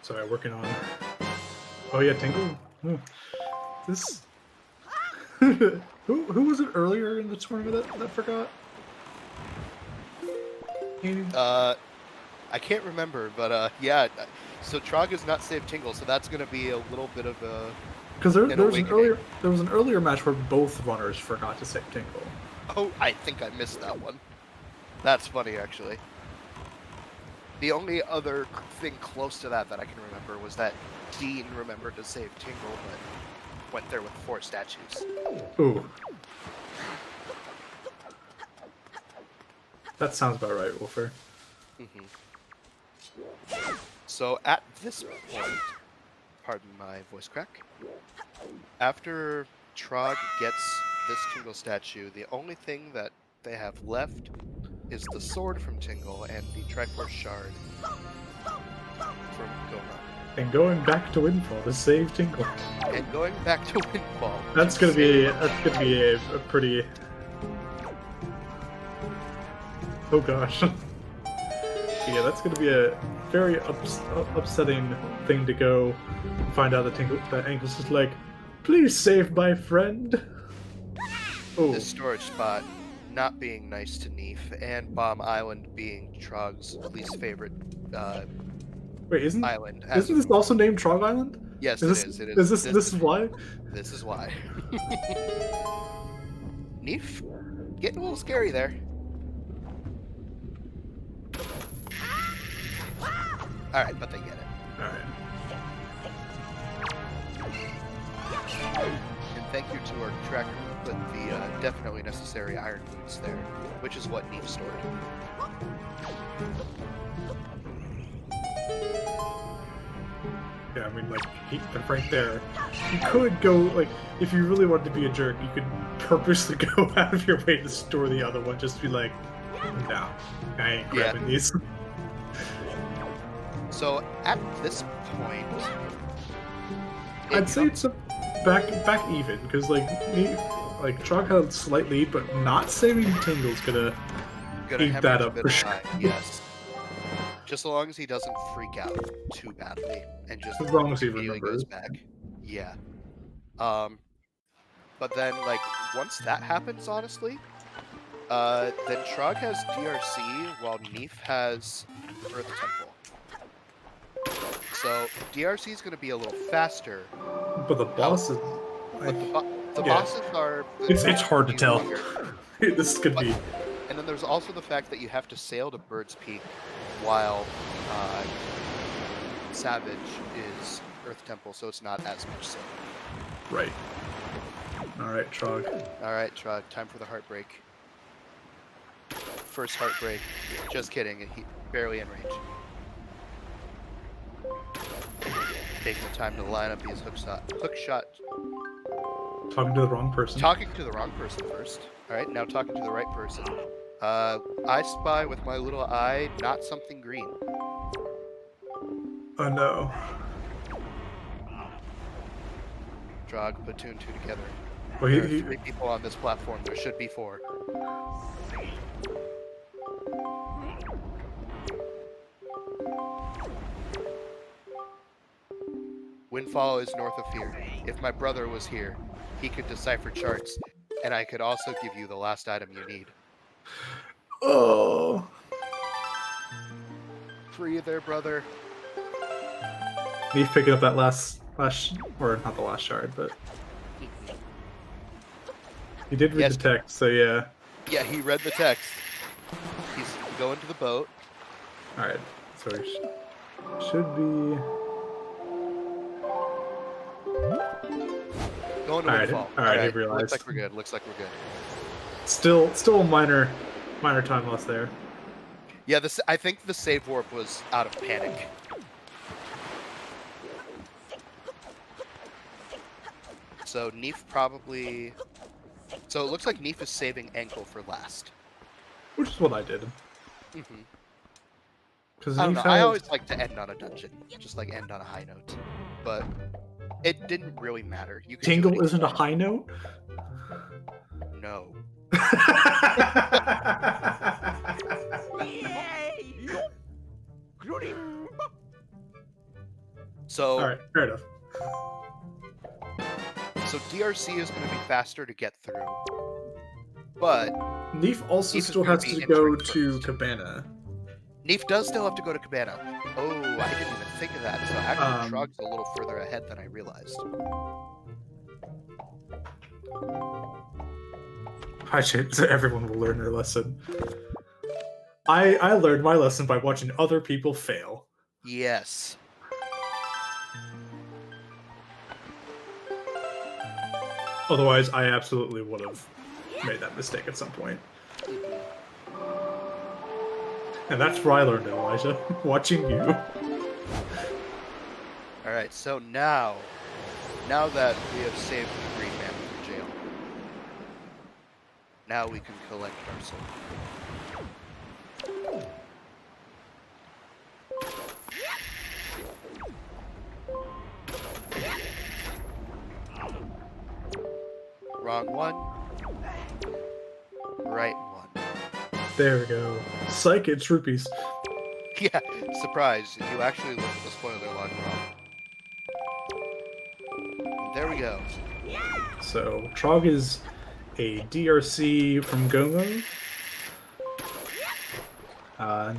Sorry, working on. Oh yeah, Tingle. This. who was it earlier in the tournament that forgot? I can't remember, but yeah. So Trog has not saved Tingle, so that's going to be a little bit of a. Because there was an earlier match where both runners forgot to save Tingle. Oh, I think I missed that one. That's funny, actually. The only other thing close to that I can remember was that Dean remembered to save Tingle, but went there with 4 statues. Ooh. That sounds about right, Wolfer. Mm-hmm. So at this point, pardon my voice crack, after Trog gets this Tingle statue, the only thing that they have left is the sword from Tingle and the Triforce shard from Goma. And going back to Windfall to save Tingle. And going back to Windfall. That's gonna be a pretty. Oh gosh. Yeah, that's gonna be a very upsetting thing to go find out that Angle's just like, please save my friend. Oh. This storage spot not being nice to neefe, and Bomb Island being Trog's least favorite Wait, isn't island. Isn't this also named Trog Island? Yes, Is it is. This is why? This is why. Neefe, getting a little scary there. Alright, but they get it. Alright. And thank you to our tracker who put the definitely necessary iron boots there, which is what neefe stored. Yeah, I mean, like, they're right there. You could go, like, if you really wanted to be a jerk, you could purposely go out of your way to store the other one, just be like, no, I ain't grabbing these. So, at this point... I'd say it's a back even, because, like Trog had a slight lead, but not saving Tingle's gonna eat that up for sure. Yes. Just as long as he doesn't freak out too badly, and just as long as he immediately remembers. goes back. Yeah. But then, like, once that happens, honestly, then Trog has DRC while neefe has Earth Temple. So DRC is going to be a little faster. But the boss is. The Yeah. bosses are. It's hard to tell. longer. This could But- be. And then there's also the fact that you have to sail to Bird's Peak while Savage is Earth Temple, so it's not as much sailing. Right. Alright, Trog. Alright, Trog, time for the heartbreak. First heartbreak. Just kidding, he barely in range. Taking the time to line up these hook shot. Talking to the wrong person. Talking to the wrong person first. Alright, now talking to the right person. I spy with my little eye, not something green. Oh no. Trog, put 2 and 2 together. Well, There are 3 people on this platform, there should be 4. Windfall is north of here. If my brother was here, he could decipher charts, and I could also give you the last item you need. Oh. Free there, brother. Me picking up that last, or not the last shard, but he did read Yes. the text, so yeah. Yeah, he read the text. He's going to the boat. Alright, so we should be... Going to Alright, Windfall. alright, I Looks realized. like we're good. Looks like we're good. Still a minor time loss there. Yeah, I think the save warp was out of panic. So neefe probably... So it looks like neefe is saving ankle for last. Which is what I did. Mm-hmm. Because I don't know. I always like to end on a dungeon, just like end on a high note. But it didn't really matter. You could do Tingle it isn't a again. high note? No. So, Alright, fair enough. so DRC is going to be faster to get through, but Neef also Neef is still gonna has be to go entering to first. Cabana. neefe does still have to go to Cabana. Oh, I didn't even think of that. So actually, Trog's a little further ahead than I realized. I should, so everyone will learn their lesson. I learned my lesson by watching other people fail. Yes. Otherwise, I absolutely would have made that mistake at some point. And that's where I learned it, Elijah. Watching you. All right. So now that we have saved the green man from jail, now we can collect our soul. Wrong one. Right one. There we go. Psych, it's rupees. Yeah, surprise. You actually looked at the spoiler log wrong. There we go. So, Trog is a DRC from Gomo.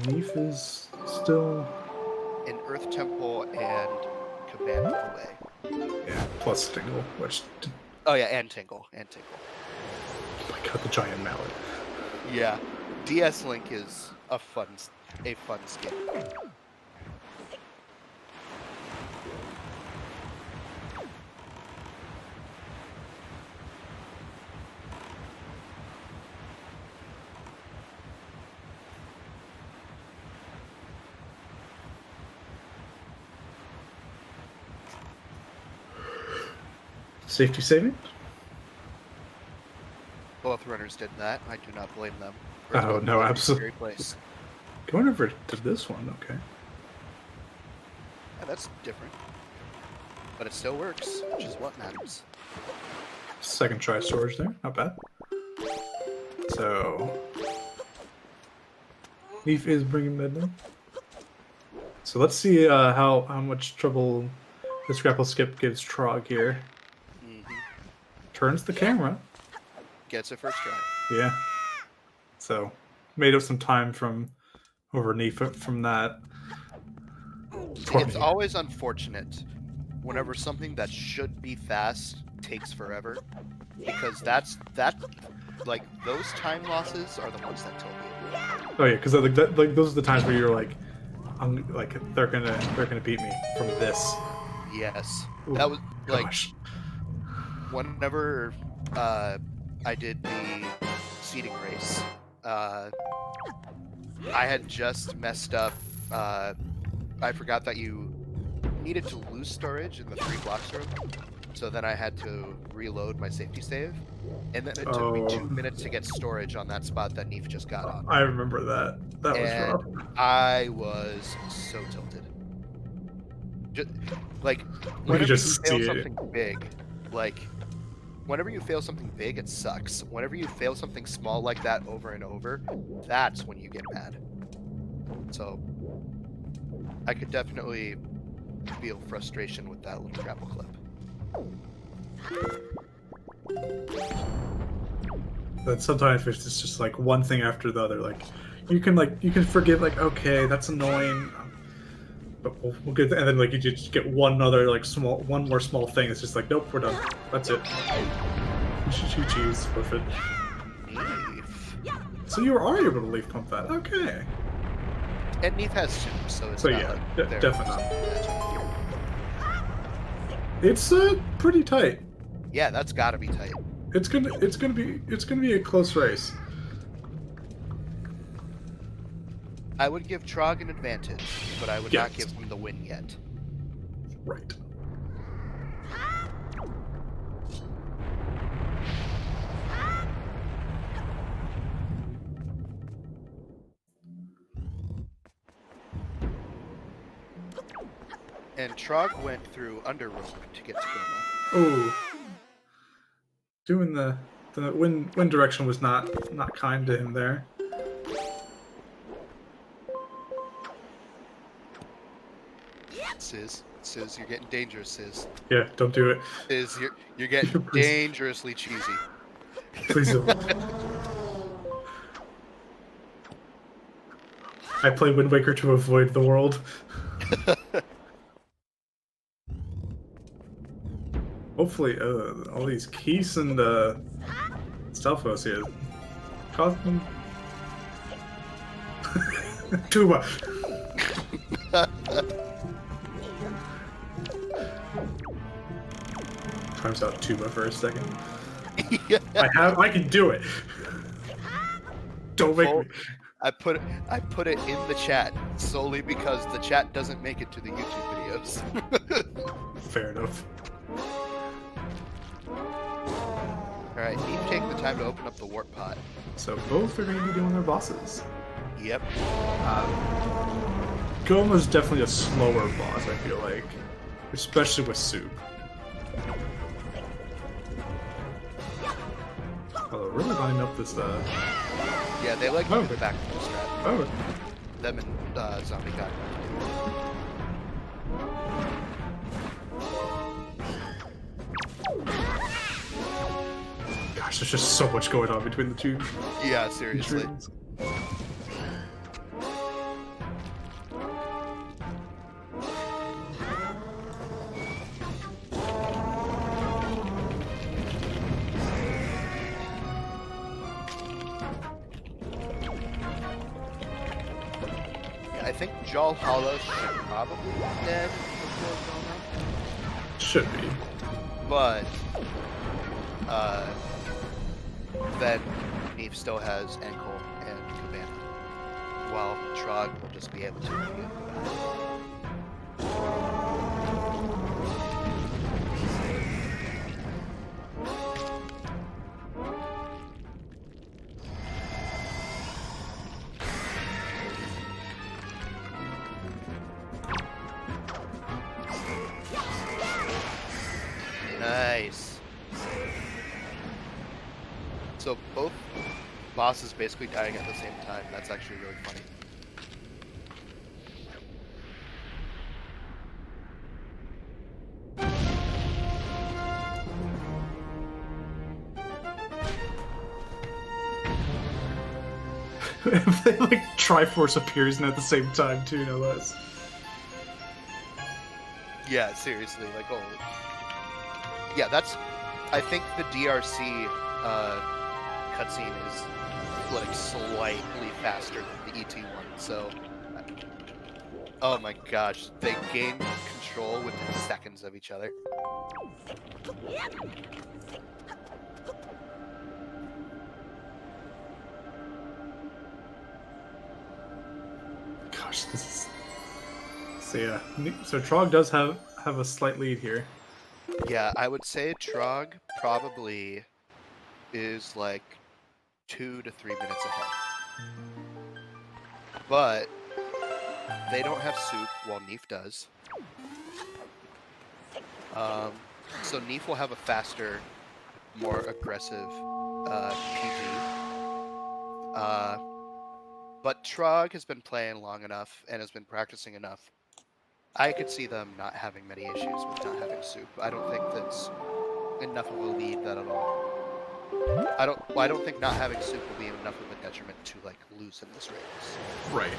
Neef is still... In Earth Temple and Cabana away. Yeah, plus Tingle, which... Oh yeah, and Tingle. Oh my god, the giant mallet. Yeah. DS Link is a fun skin. Safety saving? Both runners did that. I do not blame them. Oh, no, Scary place. Going over to this one, okay. Yeah, that's different. But it still works, which is what matters. Second try storage there, not bad. So... Neef is bringing med in. So let's see how much trouble this grapple skip gives Trog here. Mm-hmm. Turns the camera. Gets it first try. Yeah. So, made up some time from over Neef from that. It's always unfortunate whenever something that should be fast takes forever. because like those time losses are the ones that tilt me. Oh yeah, because like those are the times where you're like, I'm like they're gonna beat me from this. Yes, Ooh, that was like gosh. whenever I did the seeding race. I had just messed up. I forgot that you needed to lose storage in the 3 blocks room, so then I had to reload my safety save, and then it took me 2 minutes to get storage on that spot that Neef just got on. I remember that. That was rough. I was so tilted. Just, like, You whenever just you fail see it. something big, like, whenever you fail something big, it sucks. Whenever you fail something small like that over and over, that's when you get mad. So, I could definitely feel frustration with that little grapple clip. But sometimes it's just like one thing after the other. Like you can forgive like, okay, that's annoying, but we'll get, and then like you just get one more small thing. It's just like, nope, we're done. That's it. GG's, worth it. So you are able to leaf pump that. Okay. And Neef has soup, so it's So not yeah, like they're definitely not. magic. It's pretty tight. Yeah, that's gotta be tight. It's gonna be a close race. I would give Trog an advantage, but I would not give him the win yet. Right. And Trog went through under rope to get to Goma. Oh. Doing the wind direction was not kind to him there. Sizz, you're getting dangerous, Sizz. Yeah, don't do it. Sizz, you're getting dangerously cheesy. Please don't. I play Wind Waker to avoid the world. Hopefully, all these keys and Stelphos here cause them. Tuba. Times out Tuba for a second. Yeah. I can do it. Don't make me. I put it in the chat solely because the chat doesn't make it to the YouTube videos. Fair enough. Alright, Neef taking the time to open up the warp pot. So both are going to be doing their bosses. Yep. Goma's definitely a slower boss, I feel like. Especially with Soup. Oh, they're really lining up this, Yeah, they like to do the back to the strat. Oh. Them and Zombie God. Gosh, there's just so much going on between the two. Yeah, seriously. I think Jal Hollow should probably be dead before Goma. Should be. But, then Neef still has Ankle and Cabana, while Trog will just be able to review Nice. So both bosses basically dying at the same time. That's actually really funny. If they like Triforce appears at the same time too, no less. Yeah, seriously, like, oh, yeah, that's I think the DRC cutscene is like slightly faster than the ET one, so oh my gosh, they gain control within seconds of each other. Gosh, this is... So yeah, so Trog does have a slight lead here. Yeah, I would say Trog probably is like 2 to 3 minutes ahead. But they don't have soup while Neefe does. So Neefe will have a faster, more aggressive PG. But Trog has been playing long enough and has been practicing enough. I could see them not having many issues with not having soup. I don't think that's enough of a lead that at all. I don't think not having soup will be enough of a detriment to like lose in this race. Right.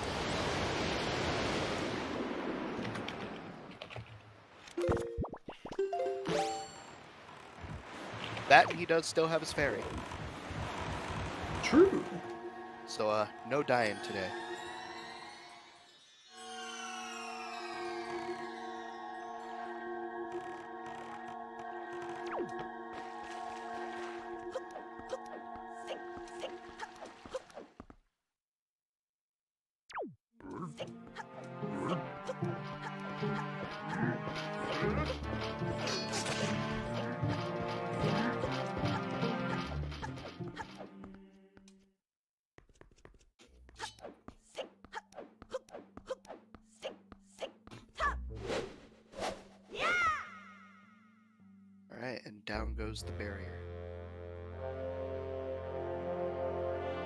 That he does still have his fairy. True. So no dying today. Alright, and down goes the barrier.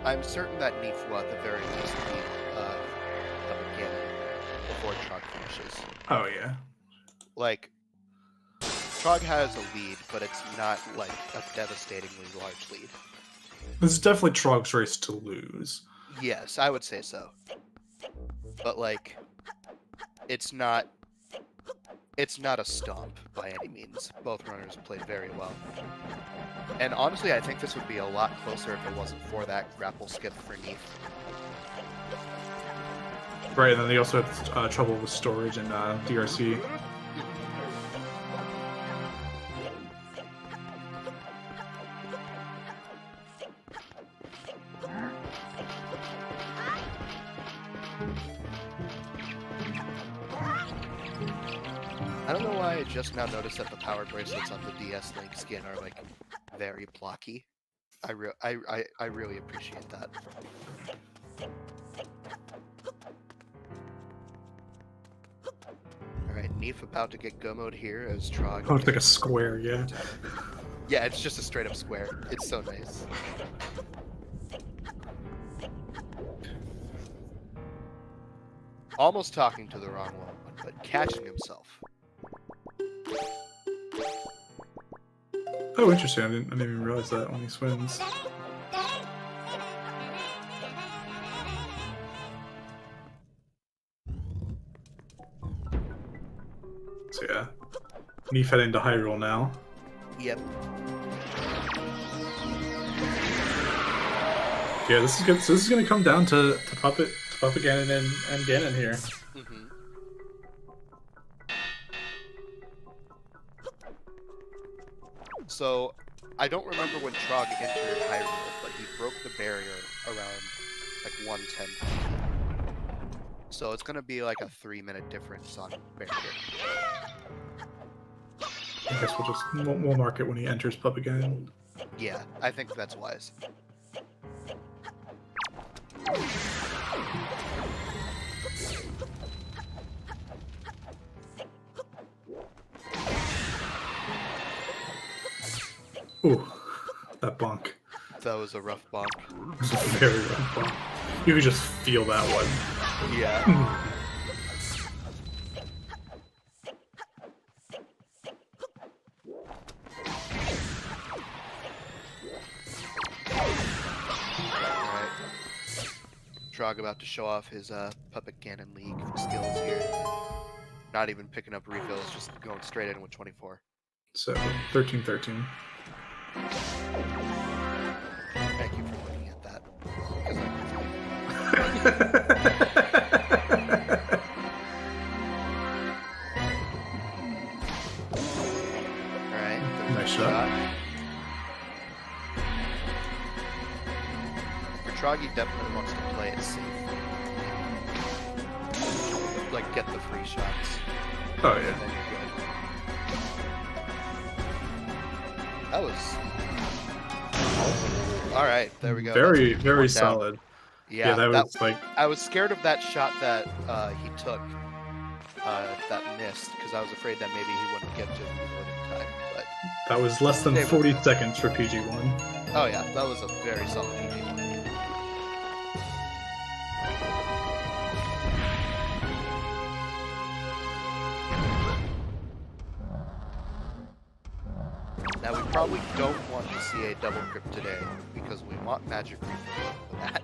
I'm certain that Neefe will at the very least beat up again before Trog finishes. Oh yeah. Like, Trog has a lead, but it's not like a devastatingly large lead. This is definitely Trog's race to lose. Yes, I would say so. But like, it's not a stomp by any means. Both runners played very well. And honestly, I think this would be a lot closer if it wasn't for that grapple skip for Neefe. Right, and then they also have trouble with storage and DRC. I don't know why I just now noticed that the power bracelets on the DS Link skin are like very blocky. I really appreciate that. Alright, Neefe about to get go mode here as Trog. Oh, it's like a square, yeah. Yeah, it's just a straight up square. It's so nice. Almost talking to the wrong one, but catching himself. Oh, interesting. I didn't even realize that when he swims. So yeah, Neefe heading to Hyrule now. Yep. Yeah, this is good. So this is gonna come down to Puppet Ganon and Ganon here. Mm-hmm. So, I don't remember when Trog entered Hyrule, but he broke the barrier around like 110. So it's gonna be like a 3-minute difference on barrier. I guess we'll mark it when he enters Puppet Ganon. Yeah, I think that's wise. Ooh, that bonk. That was a rough bonk. It was a very rough bonk. You could just feel that one. Yeah. Alright. Trog about to show off his Puppet Ganon League skills here. Not even picking up refills, just going straight in with 24. So 13-13. Thank you for looking at that. 'Cause Alright, there's Nice a shot. Troggy definitely wants to play it safe. Like, get the free shots. Oh And yeah. then you're good. That was... Alright, there we go. Very, That's very one down. solid. Yeah, Yeah, that was like I was scared of that shot that he took, that missed, because I was afraid that maybe he wouldn't get to reload in time, but... that was less than 40 seconds for PG1. Oh yeah, that was a very solid PG1. Now we probably don't want to see a double crypt today, because we want magic for that.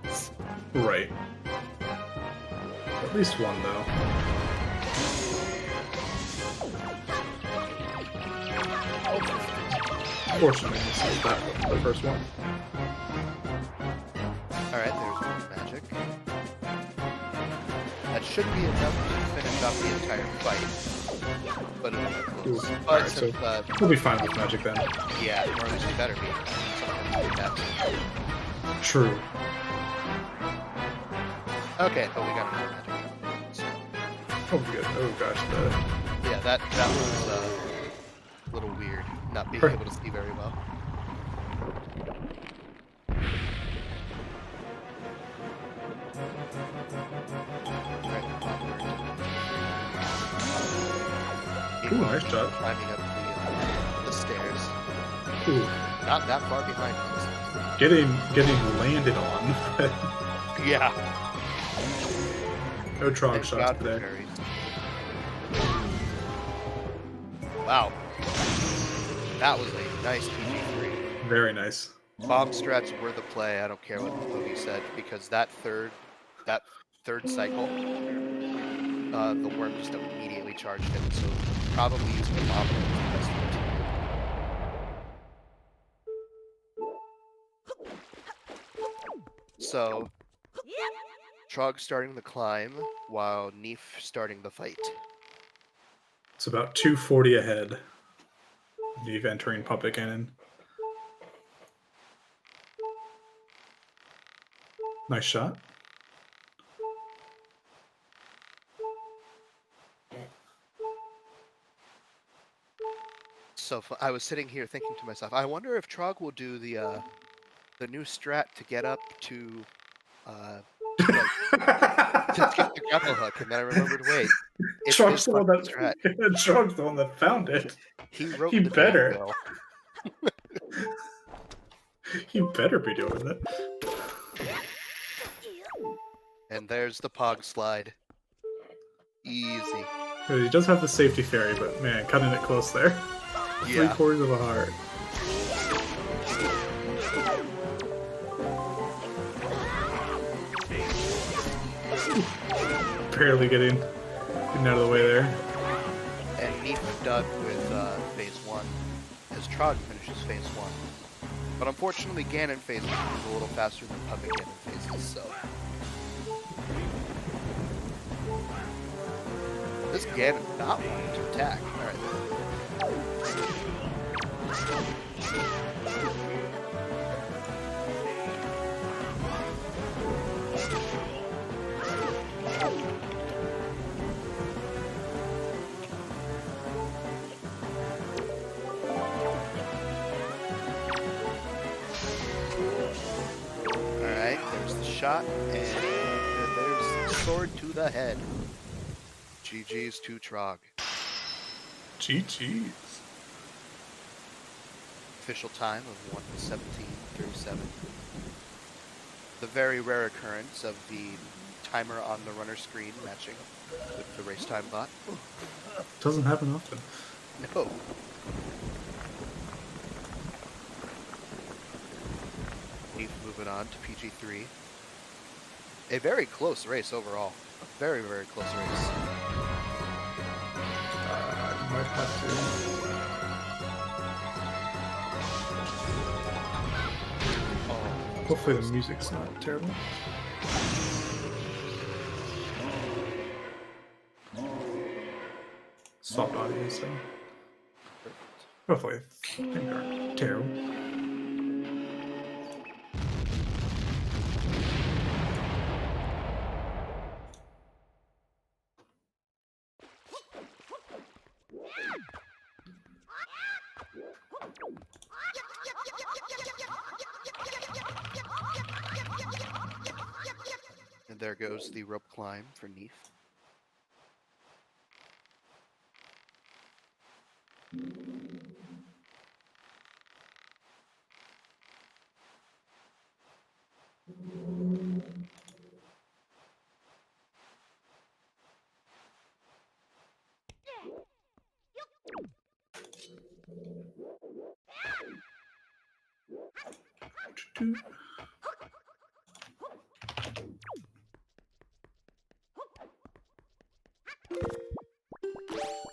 Right. At least one though. Fortunately, this is that one, the first one. Alright, there's one magic. That should be enough to finish off the entire fight. But it's Ooh, close. But alright, since, so we'll be fine with magic then. yeah, or at least we better be. True. Okay, but we got another magic. So, Oh good. Oh gosh, yeah, that was a little weird, not being able to see very well. Ooh, nice shot. Climbing up the stairs. Ooh, Not that far behind us. getting landed on. Yeah. No Trog Thank shots God for today. fairies. Wow. That was a nice PG-3. Very nice. Bomb strats were the play. I don't care what the movie said, because that third cycle, the worm just immediately charged him. So probably using a bomb. So Trog starting the climb while Neefe starting the fight. It's about 240 ahead. Neefe entering Puppet Cannon. Nice shot. So I was sitting here thinking to myself, I wonder if Trog will do the new strat to get up to to skip the grapple hook, and then I remembered, wait, it's Trog's his the one fucking that strat. Trog's the one that found it. He wrote He the better. bill. He better be doing it. And there's the Pog slide. Easy. He does have the safety fairy, but man, cutting it close there. Yeah. 3/4 of a heart. Barely getting out of the way there. And Neefe done with phase 1 as Trog finishes phase 1. But unfortunately, Ganon phase 1 is a little faster than Puppet Ganon phases, so. This Ganon not wanting to attack. Alright. Alright, there's the shot, and there's the sword to the head. GG's to Trog. GG's. Official time of 1:17:37. The very rare occurrence of the timer on the runner screen matching with the race time bot. Doesn't happen often. No. Neefe moving on to PG3. A very close race overall. A very, very close race. I might have to. Hopefully the music's not terrible. Soft audio, so hopefully things aren't terrible. And there goes the rope climb for Neefe.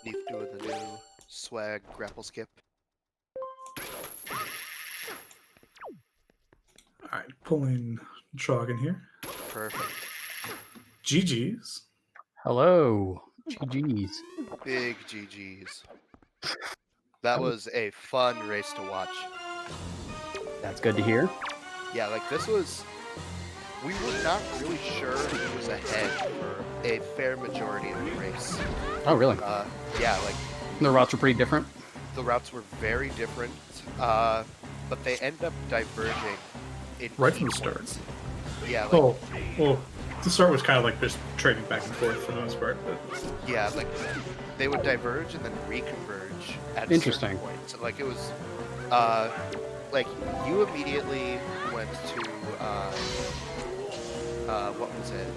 Neefe doing the new swag grapple skip. All right, pulling Trog in here. Perfect. GG's. Hello. GG's. Big GG's. That was a fun race to watch. That's good to hear. Yeah, like this was... We were not really sure who was ahead for a fair majority of the race. Oh, really? Yeah, like The routes are pretty different. the routes were very different, but they end up diverging in Right from the key start. points. Yeah, like, Oh, well, the start was kind of like just trading back and forth for the most part. But yeah, like they would diverge and then reconverge at Interesting. certain points. Like it was, like you immediately went to, what was it?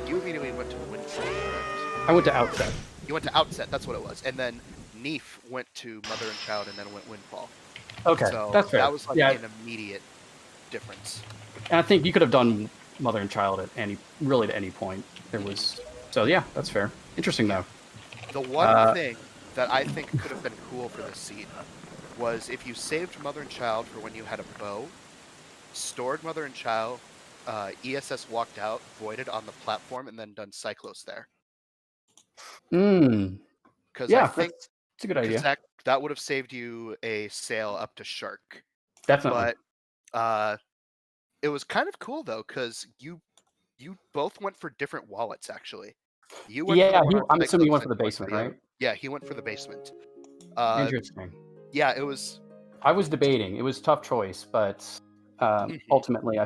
You immediately went to Windfall, correct? I went to Outset. You went to Outset, that's what it was, and then Neefe went to Mother and Child, and then went Windfall. Okay, So that's fair. that was like yeah, an immediate difference. and I think you could have done Mother and Child at really at any point. There was, so yeah, that's fair. Interesting though. The one thing that I think could have been cool for this scene was if you saved Mother and Child for when you had a bow, stored Mother and Child, ESS walked out, voided on the platform, and then done Cyclos there. Because Yeah, I think it's a good idea. that would have saved you a sail up to Shark. Definitely. But it was kind of cool though, because you both went for different wallets actually. You went for Yeah, the one on I'm assuming you went Cyclops for the and basement, other. right? Yeah, he went for the basement. Interesting. Yeah, it was. I was debating. It was a tough choice, but Mhm. ultimately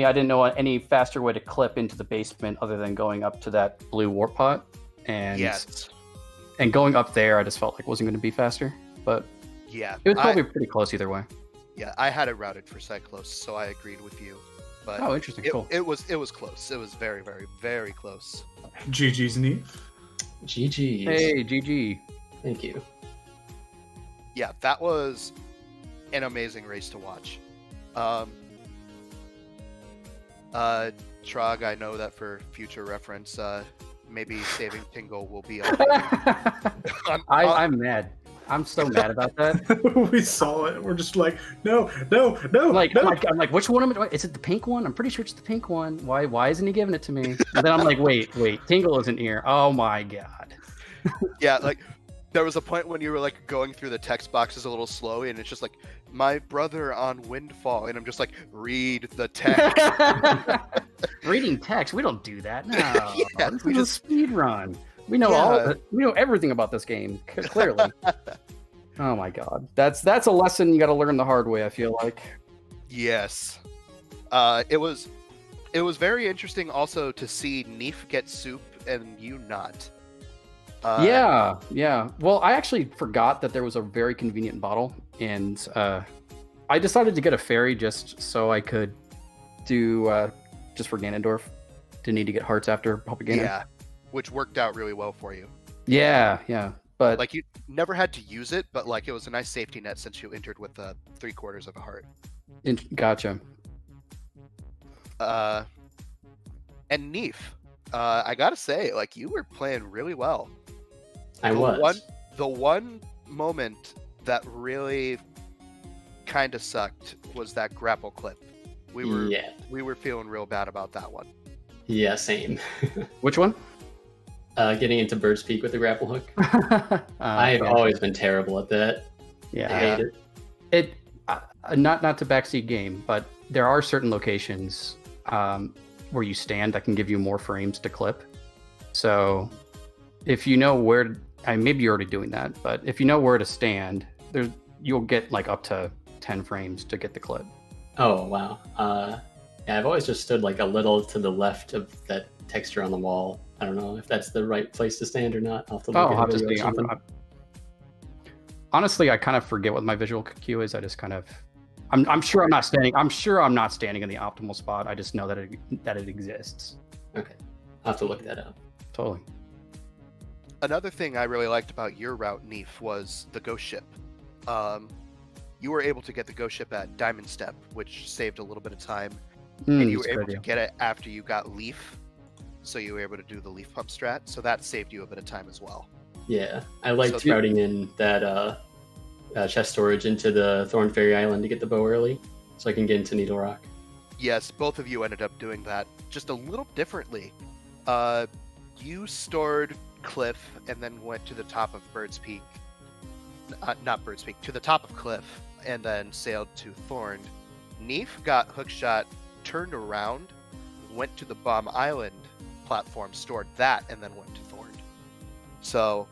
I didn't know any faster way to clip into the basement other than going up to that blue warp pot. And Yes. and going up there, I just felt like wasn't going to be faster. But Yeah. it was probably pretty close either way. Yeah, I had it routed for Cyclos, so I agreed with you. But Oh, interesting. Cool. it was close. It was very, very, very close. GG's Neefe. GG's. Hey, GG. Thank you. Yeah, that was an amazing race to watch. Trog, I know that for future reference, maybe saving Tingle will be on. I'm mad. I'm so mad about that. We saw it. We're just like, no. I'm like, no. I'm like, which one is it? The pink one? I'm pretty sure it's the pink one. Why isn't he giving it to me? And then I'm like, wait, Tingle isn't here. Oh my god. Yeah, like there was a point when you were like going through the text boxes a little slowly, and it's just like my brother on Windfall, and I'm just like, read the text. Reading text, we don't do that. No, Yeah, this we is just- a speed run. We know Yeah. we know everything about this game clearly. Oh my god, that's a lesson you got to learn the hard way. I feel like. Yes. It was very interesting also to see Neefe get soup and you not. Yeah. Well, I actually forgot that there was a very convenient bottle, and I decided to get a fairy just so I could do just for Ganondorf. Didn't need to get hearts after Ganon. Yeah, which worked out really well for you. Yeah. But Like you never had to use it, but like it was a nice safety net since you entered with 3/4 of a heart. Gotcha. And Neefe, I gotta say, like you were playing really well. I was. The one moment that really kind of sucked was that grapple clip. We were feeling real bad about that one. Yeah, same. Which one? Getting into Bird's Peak with the grapple hook. I've always been terrible at that. Yeah. I hate it. It not to backseat game, but there are certain locations where you stand that can give you more frames to clip. So if you know where, maybe you're already doing that, but if you know where to stand, you'll get like up to 10 frames to get the clip. Oh, wow. Yeah, I've always just stood like a little to the left of that texture on the wall. I don't know if that's the right place to stand or not. I'll have to look at a video or something. Honestly, I kind of forget what my visual cue is. I just kind of, I'm sure I'm not standing. I'm sure I'm not standing in the optimal spot. I just know that it exists. Okay, I'll have to look that up. Totally. Another thing I really liked about your route, Neefe, was the ghost ship. You were able to get the ghost ship at Diamond Step, which saved a little bit of time, and you were able to get it after you got Leaf, so you were able to do the Leaf Pump strat. So that saved you a bit of time as well. Yeah, I liked routing in that chest storage into the Thorn Fairy Island to get the bow early, so I can get into Needle Rock. Yes, both of you ended up doing that just a little differently. You stored Cliff and then went to the top of Bird's Peak. Not Bird's Peak, to the top of Cliff, and then sailed to Thorn. Neefe got hookshot, turned around, went to the Bomb Island platform, stored that, and then went to Thorn. So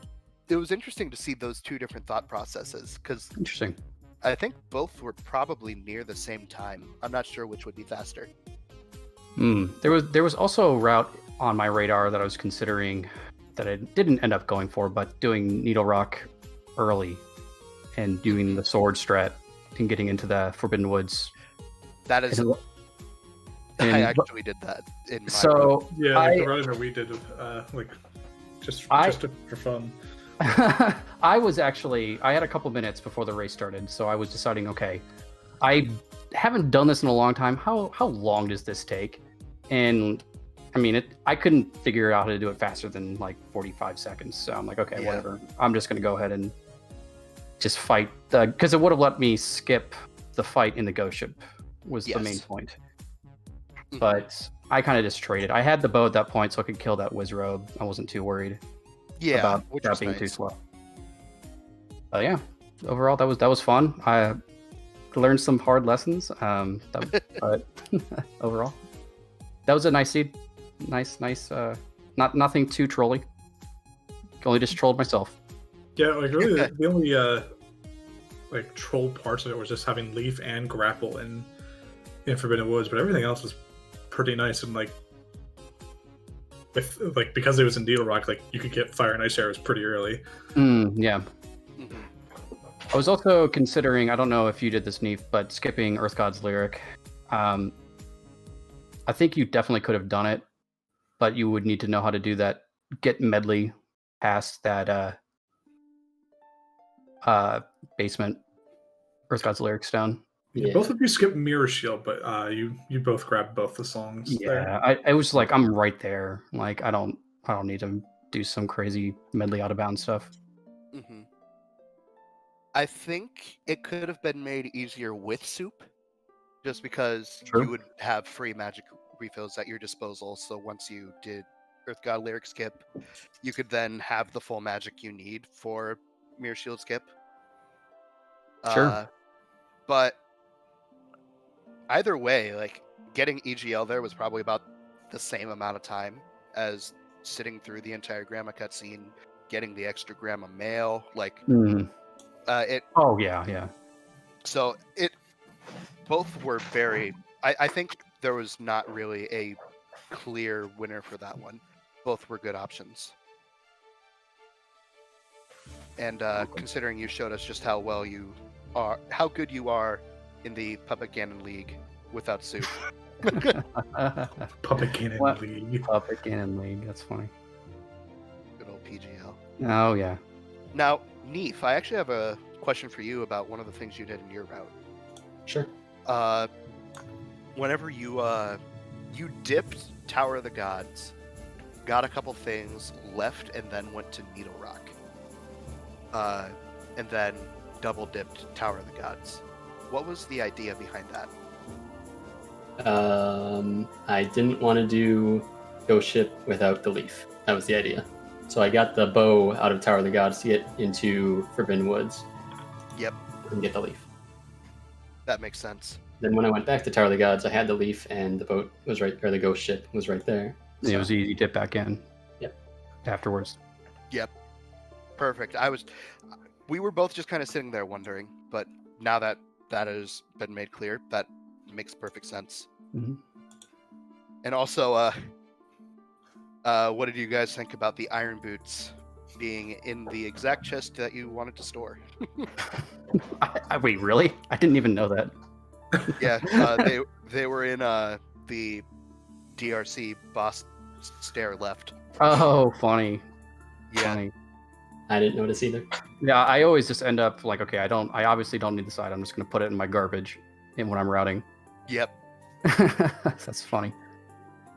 it was interesting to see those two different thought processes, because Interesting. I think both were probably near the same time. I'm not sure which would be faster. There was also a route on my radar that I was considering that I didn't end up going for, but doing Needle Rock early and doing the sword strat and getting into the Forbidden Woods. That is... I actually did that in my so route. Yeah, like the running that we did, just for fun. I had a couple minutes before the race started, so I was deciding, okay, I haven't done this in a long time. How long does this take? And I mean, I couldn't figure out how to do it faster than like 45 seconds. So I'm like, okay, whatever. I'm just going to go ahead and just fight, because it would have let me skip the fight in the ghost ship was the main point. But I kind of just traded. I had the bow at that point, so I could kill that Wizrobe. I wasn't too worried about that being too slow. But yeah, overall that was fun. I learned some hard lessons. But overall, that was a nice seed. Nice. Nothing too trolly. Only just trolled myself. Yeah, like really, the only like troll parts of it was just having Leaf and Grapple in Forbidden Woods, but everything else was pretty nice. And like with because it was in Needle Rock, like you could get Fire and Ice arrows pretty early. Yeah. I was also considering, I don't know if you did this, Neefe, but skipping Earth God's Lyric. I think you definitely could have done it, but you would need to know how to do that. Get Medley past that basement Earth God's Lyric stone. Yeah. Both of you skipped Mirror Shield, but you both grabbed both the songs. Yeah, I was like, I'm right there. Like, I don't need to do some crazy medley out of bounds stuff. I think it could have been made easier with Soup, just because you would have free magic refills at your disposal. So once you did Earth God Lyric skip, you could then have the full magic you need for Mirror Shield skip. But either way, like getting EGL there was probably about the same amount of time as sitting through the entire Grandma cutscene, getting the extra Grandma mail. Like, yeah. So both were very. I think there was not really a clear winner for that one. Both were good options. And considering you showed us just how well you are, how good you are in the Puppet Ganon League without Soup. Puppet Ganon League. Puppet Ganon League. That's funny. Good old PGL. Oh yeah. Now, Neefe, I actually have a question for you about one of the things you did in your route. Sure. Whenever you dipped Tower of the Gods, got a couple things, left, and then went to Needle Rock. And then double dipped Tower of the Gods. What was the idea behind that? I didn't want to do Ghost Ship without the leaf. That was the idea. So I got the bow out of Tower of the Gods to get into Forbidden Woods. Yep. And get the leaf. That makes sense. Then when I went back to Tower of the Gods, I had the leaf and the boat was right, or the Ghost Ship was right there. It was easy to dip back in. Yep. Afterwards. Yep. Perfect. We were both just kind of sitting there wondering, but now that has been made clear, that makes perfect sense. Mm-hmm. And also, what did you guys think about the iron boots being in the exact chest that you wanted to store? Wait, really? I didn't even know that. Yeah, they were in the DRC boss stair left. Oh, funny. Yeah. Funny. I didn't notice either. Yeah, I always just end up like, okay, I obviously don't need the side. I'm just gonna put it in my garbage when I'm routing. Yep. That's funny.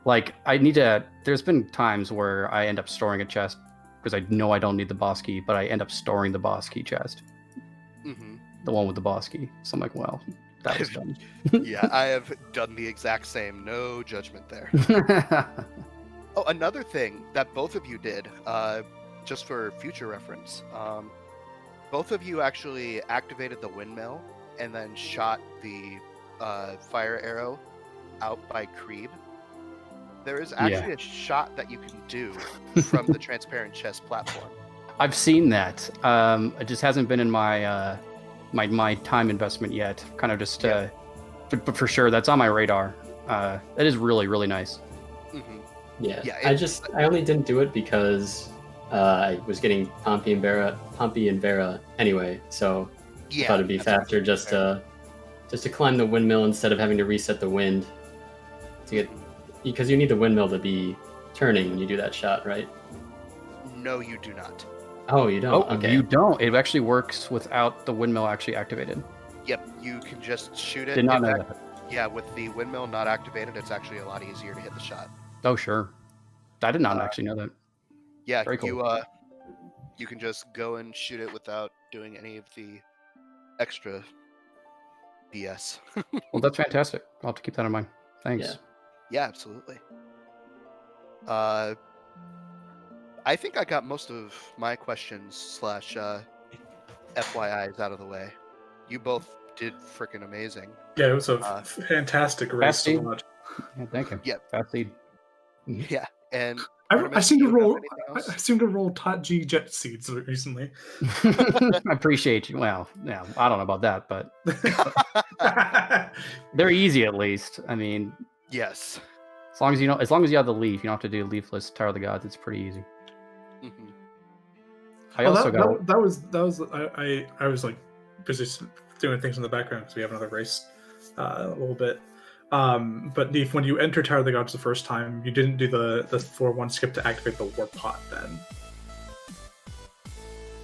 Like, there's been times where I end up storing a chest because I know I don't need the boss key, but I end up storing the boss key chest. Mm-hmm. The one with the boss key. So I'm like, well, that was done. Yeah, I have done the exact same. No judgment there. Oh, another thing that both of you did, just for future reference, both of you actually activated the windmill and then shot the fire arrow out by Creeb. There is actually a shot that you can do from the transparent chest platform. I've seen that. It just hasn't been in my my time investment yet. Kind of just, but for sure, that's on my radar. That is really, really nice. Mm-hmm. Yeah, I only didn't do it because I was getting Pompey and Vera anyway, so I thought it'd be faster just to climb the windmill instead of having to reset the wind to get, because you need the windmill to be turning when you do that shot, right? No, you do not. Oh, you don't? Oh, okay. You don't. It actually works without the windmill actually activated. Yep, you can just shoot it. Did not know that. Yeah, with the windmill not activated, it's actually a lot easier to hit the shot. Oh, sure. I did not actually know that. Yeah, very cool. You can just go and shoot it without doing any of the extra BS. Well, that's fantastic. I'll have to keep that in mind. Thanks. Yeah, absolutely. I think I got most of my questions / FYIs out of the way. You both did freaking amazing. Yeah, it was a fantastic race. Fast So seed. much. Yeah, thank you. Yeah. Fast seed. Yeah, and I seem to roll. I seem to roll Tot G jet seeds recently. I appreciate you. Well, yeah, I don't know about that, but they're easy at least. I mean, yes. As long as you have the leaf, you don't have to do leafless Tower of the Gods. It's pretty easy. Mm-hmm. I was like busy doing things in the background because we have another race a little bit. But Neefe, when you entered Tower of the Gods the first time, you didn't do the 4-1 skip to activate the warp pot then.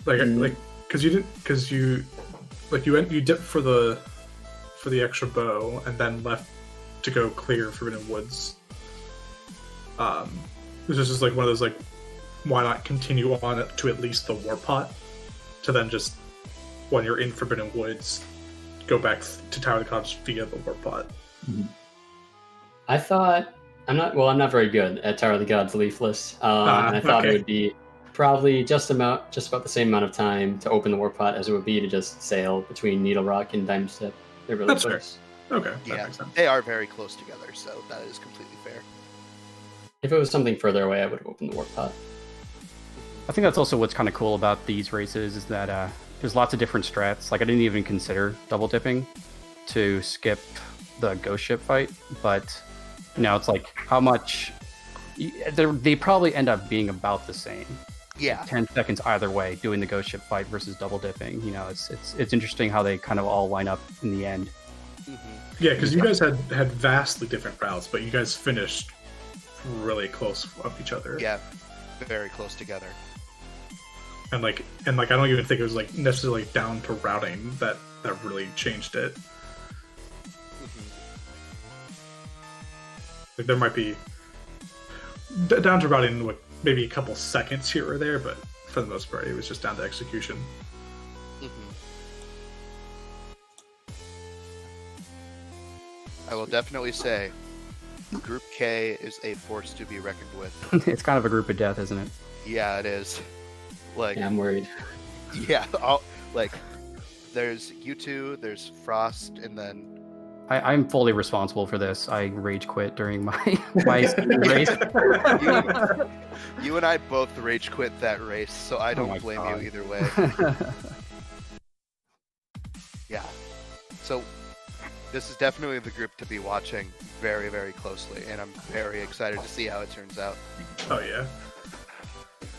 You dipped for the extra bow and then left to go clear Forbidden Woods. This is just like one of those like, why not continue on to at least the warp pot to then just when you're in Forbidden Woods go back to Tower of the Gods via the warp pot. Mm-hmm. I thought I'm not very good at Tower of the Gods leafless, and I thought it would be probably just about the same amount of time to open the warp pot as it would be to just sail between Needle Rock and Diamond Step. They're really close. Fair. Okay, yeah, that makes sense. They are very close together, so that is completely fair. If it was something further away, I would have opened the warp pot. I think that's also what's kind of cool about these races is that there's lots of different strats. Like I didn't even consider double dipping to skip the ghost ship fight, but it's like how much they probably end up being about the same. Yeah, 10 seconds either way doing the ghost ship fight versus double dipping. It's interesting how they kind of all line up in the end. Mm-hmm. Yeah, because you guys had vastly different routes, but you guys finished really close of each other. Yeah, very close together. And I don't even think it was like necessarily down to routing that really changed it. Like there might be down to routing like maybe a couple seconds here or there, but for the most part, it was just down to execution. Mm-hmm. I will definitely say, Group K is a force to be reckoned with. It's kind of a group of death, isn't it? Yeah, it is. Like, Yeah, I'm worried. yeah, there's you two, there's Frost, and then I'm fully responsible for this. I rage quit during my race. you and I both rage quit that race, so I don't blame you either way. Yeah. So this is definitely the group to be watching very, very closely, and I'm very excited to see how it turns out. Oh yeah.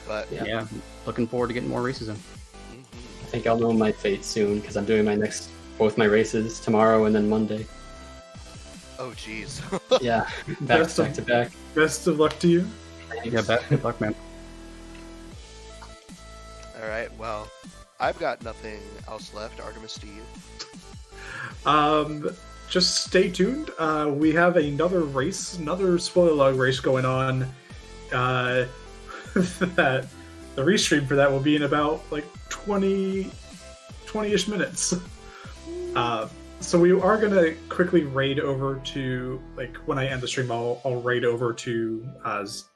But yeah, looking forward to getting more races in. I think I'll know my fate soon because I'm doing both my races tomorrow and then Monday. Oh jeez. Yeah, back to back. Best of luck to you. Thanks. Yeah, good luck, man. All right. Well, I've got nothing else left. Artemis, to you. Just stay tuned. We have another race, another spoiler log race going on. That the restream for that will be in about like 20-ish minutes. So we are gonna quickly raid over to, like, when I end the stream, I'll raid over to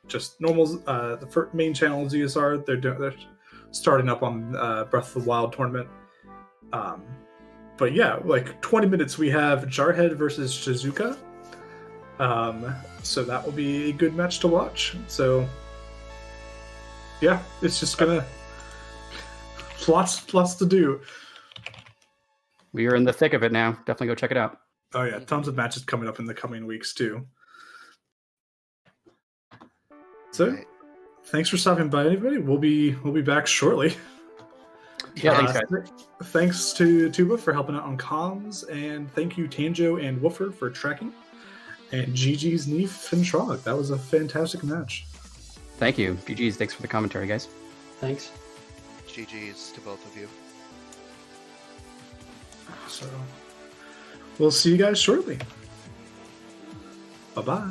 just normal the main channel ZSR. They're starting up on Breath of the Wild tournament. But yeah, like 20 minutes we have Jarhead versus Shizuka. So that will be a good match to watch. So yeah, it's just gonna lots to do. We are in the thick of it now. Definitely go check it out. Oh yeah, tons of matches coming up in the coming weeks too. So, thanks for stopping by, everybody. We'll be back shortly. Yeah, thanks, guys. Thanks to Tuba for helping out on comms, and thank you Tanjo and Wooford for tracking, and GG's Neefe and Trog. That was a fantastic match. Thank you. GG's. Thanks for the commentary, guys. Thanks. GG's to both of you. So, we'll see you guys shortly. Bye-bye.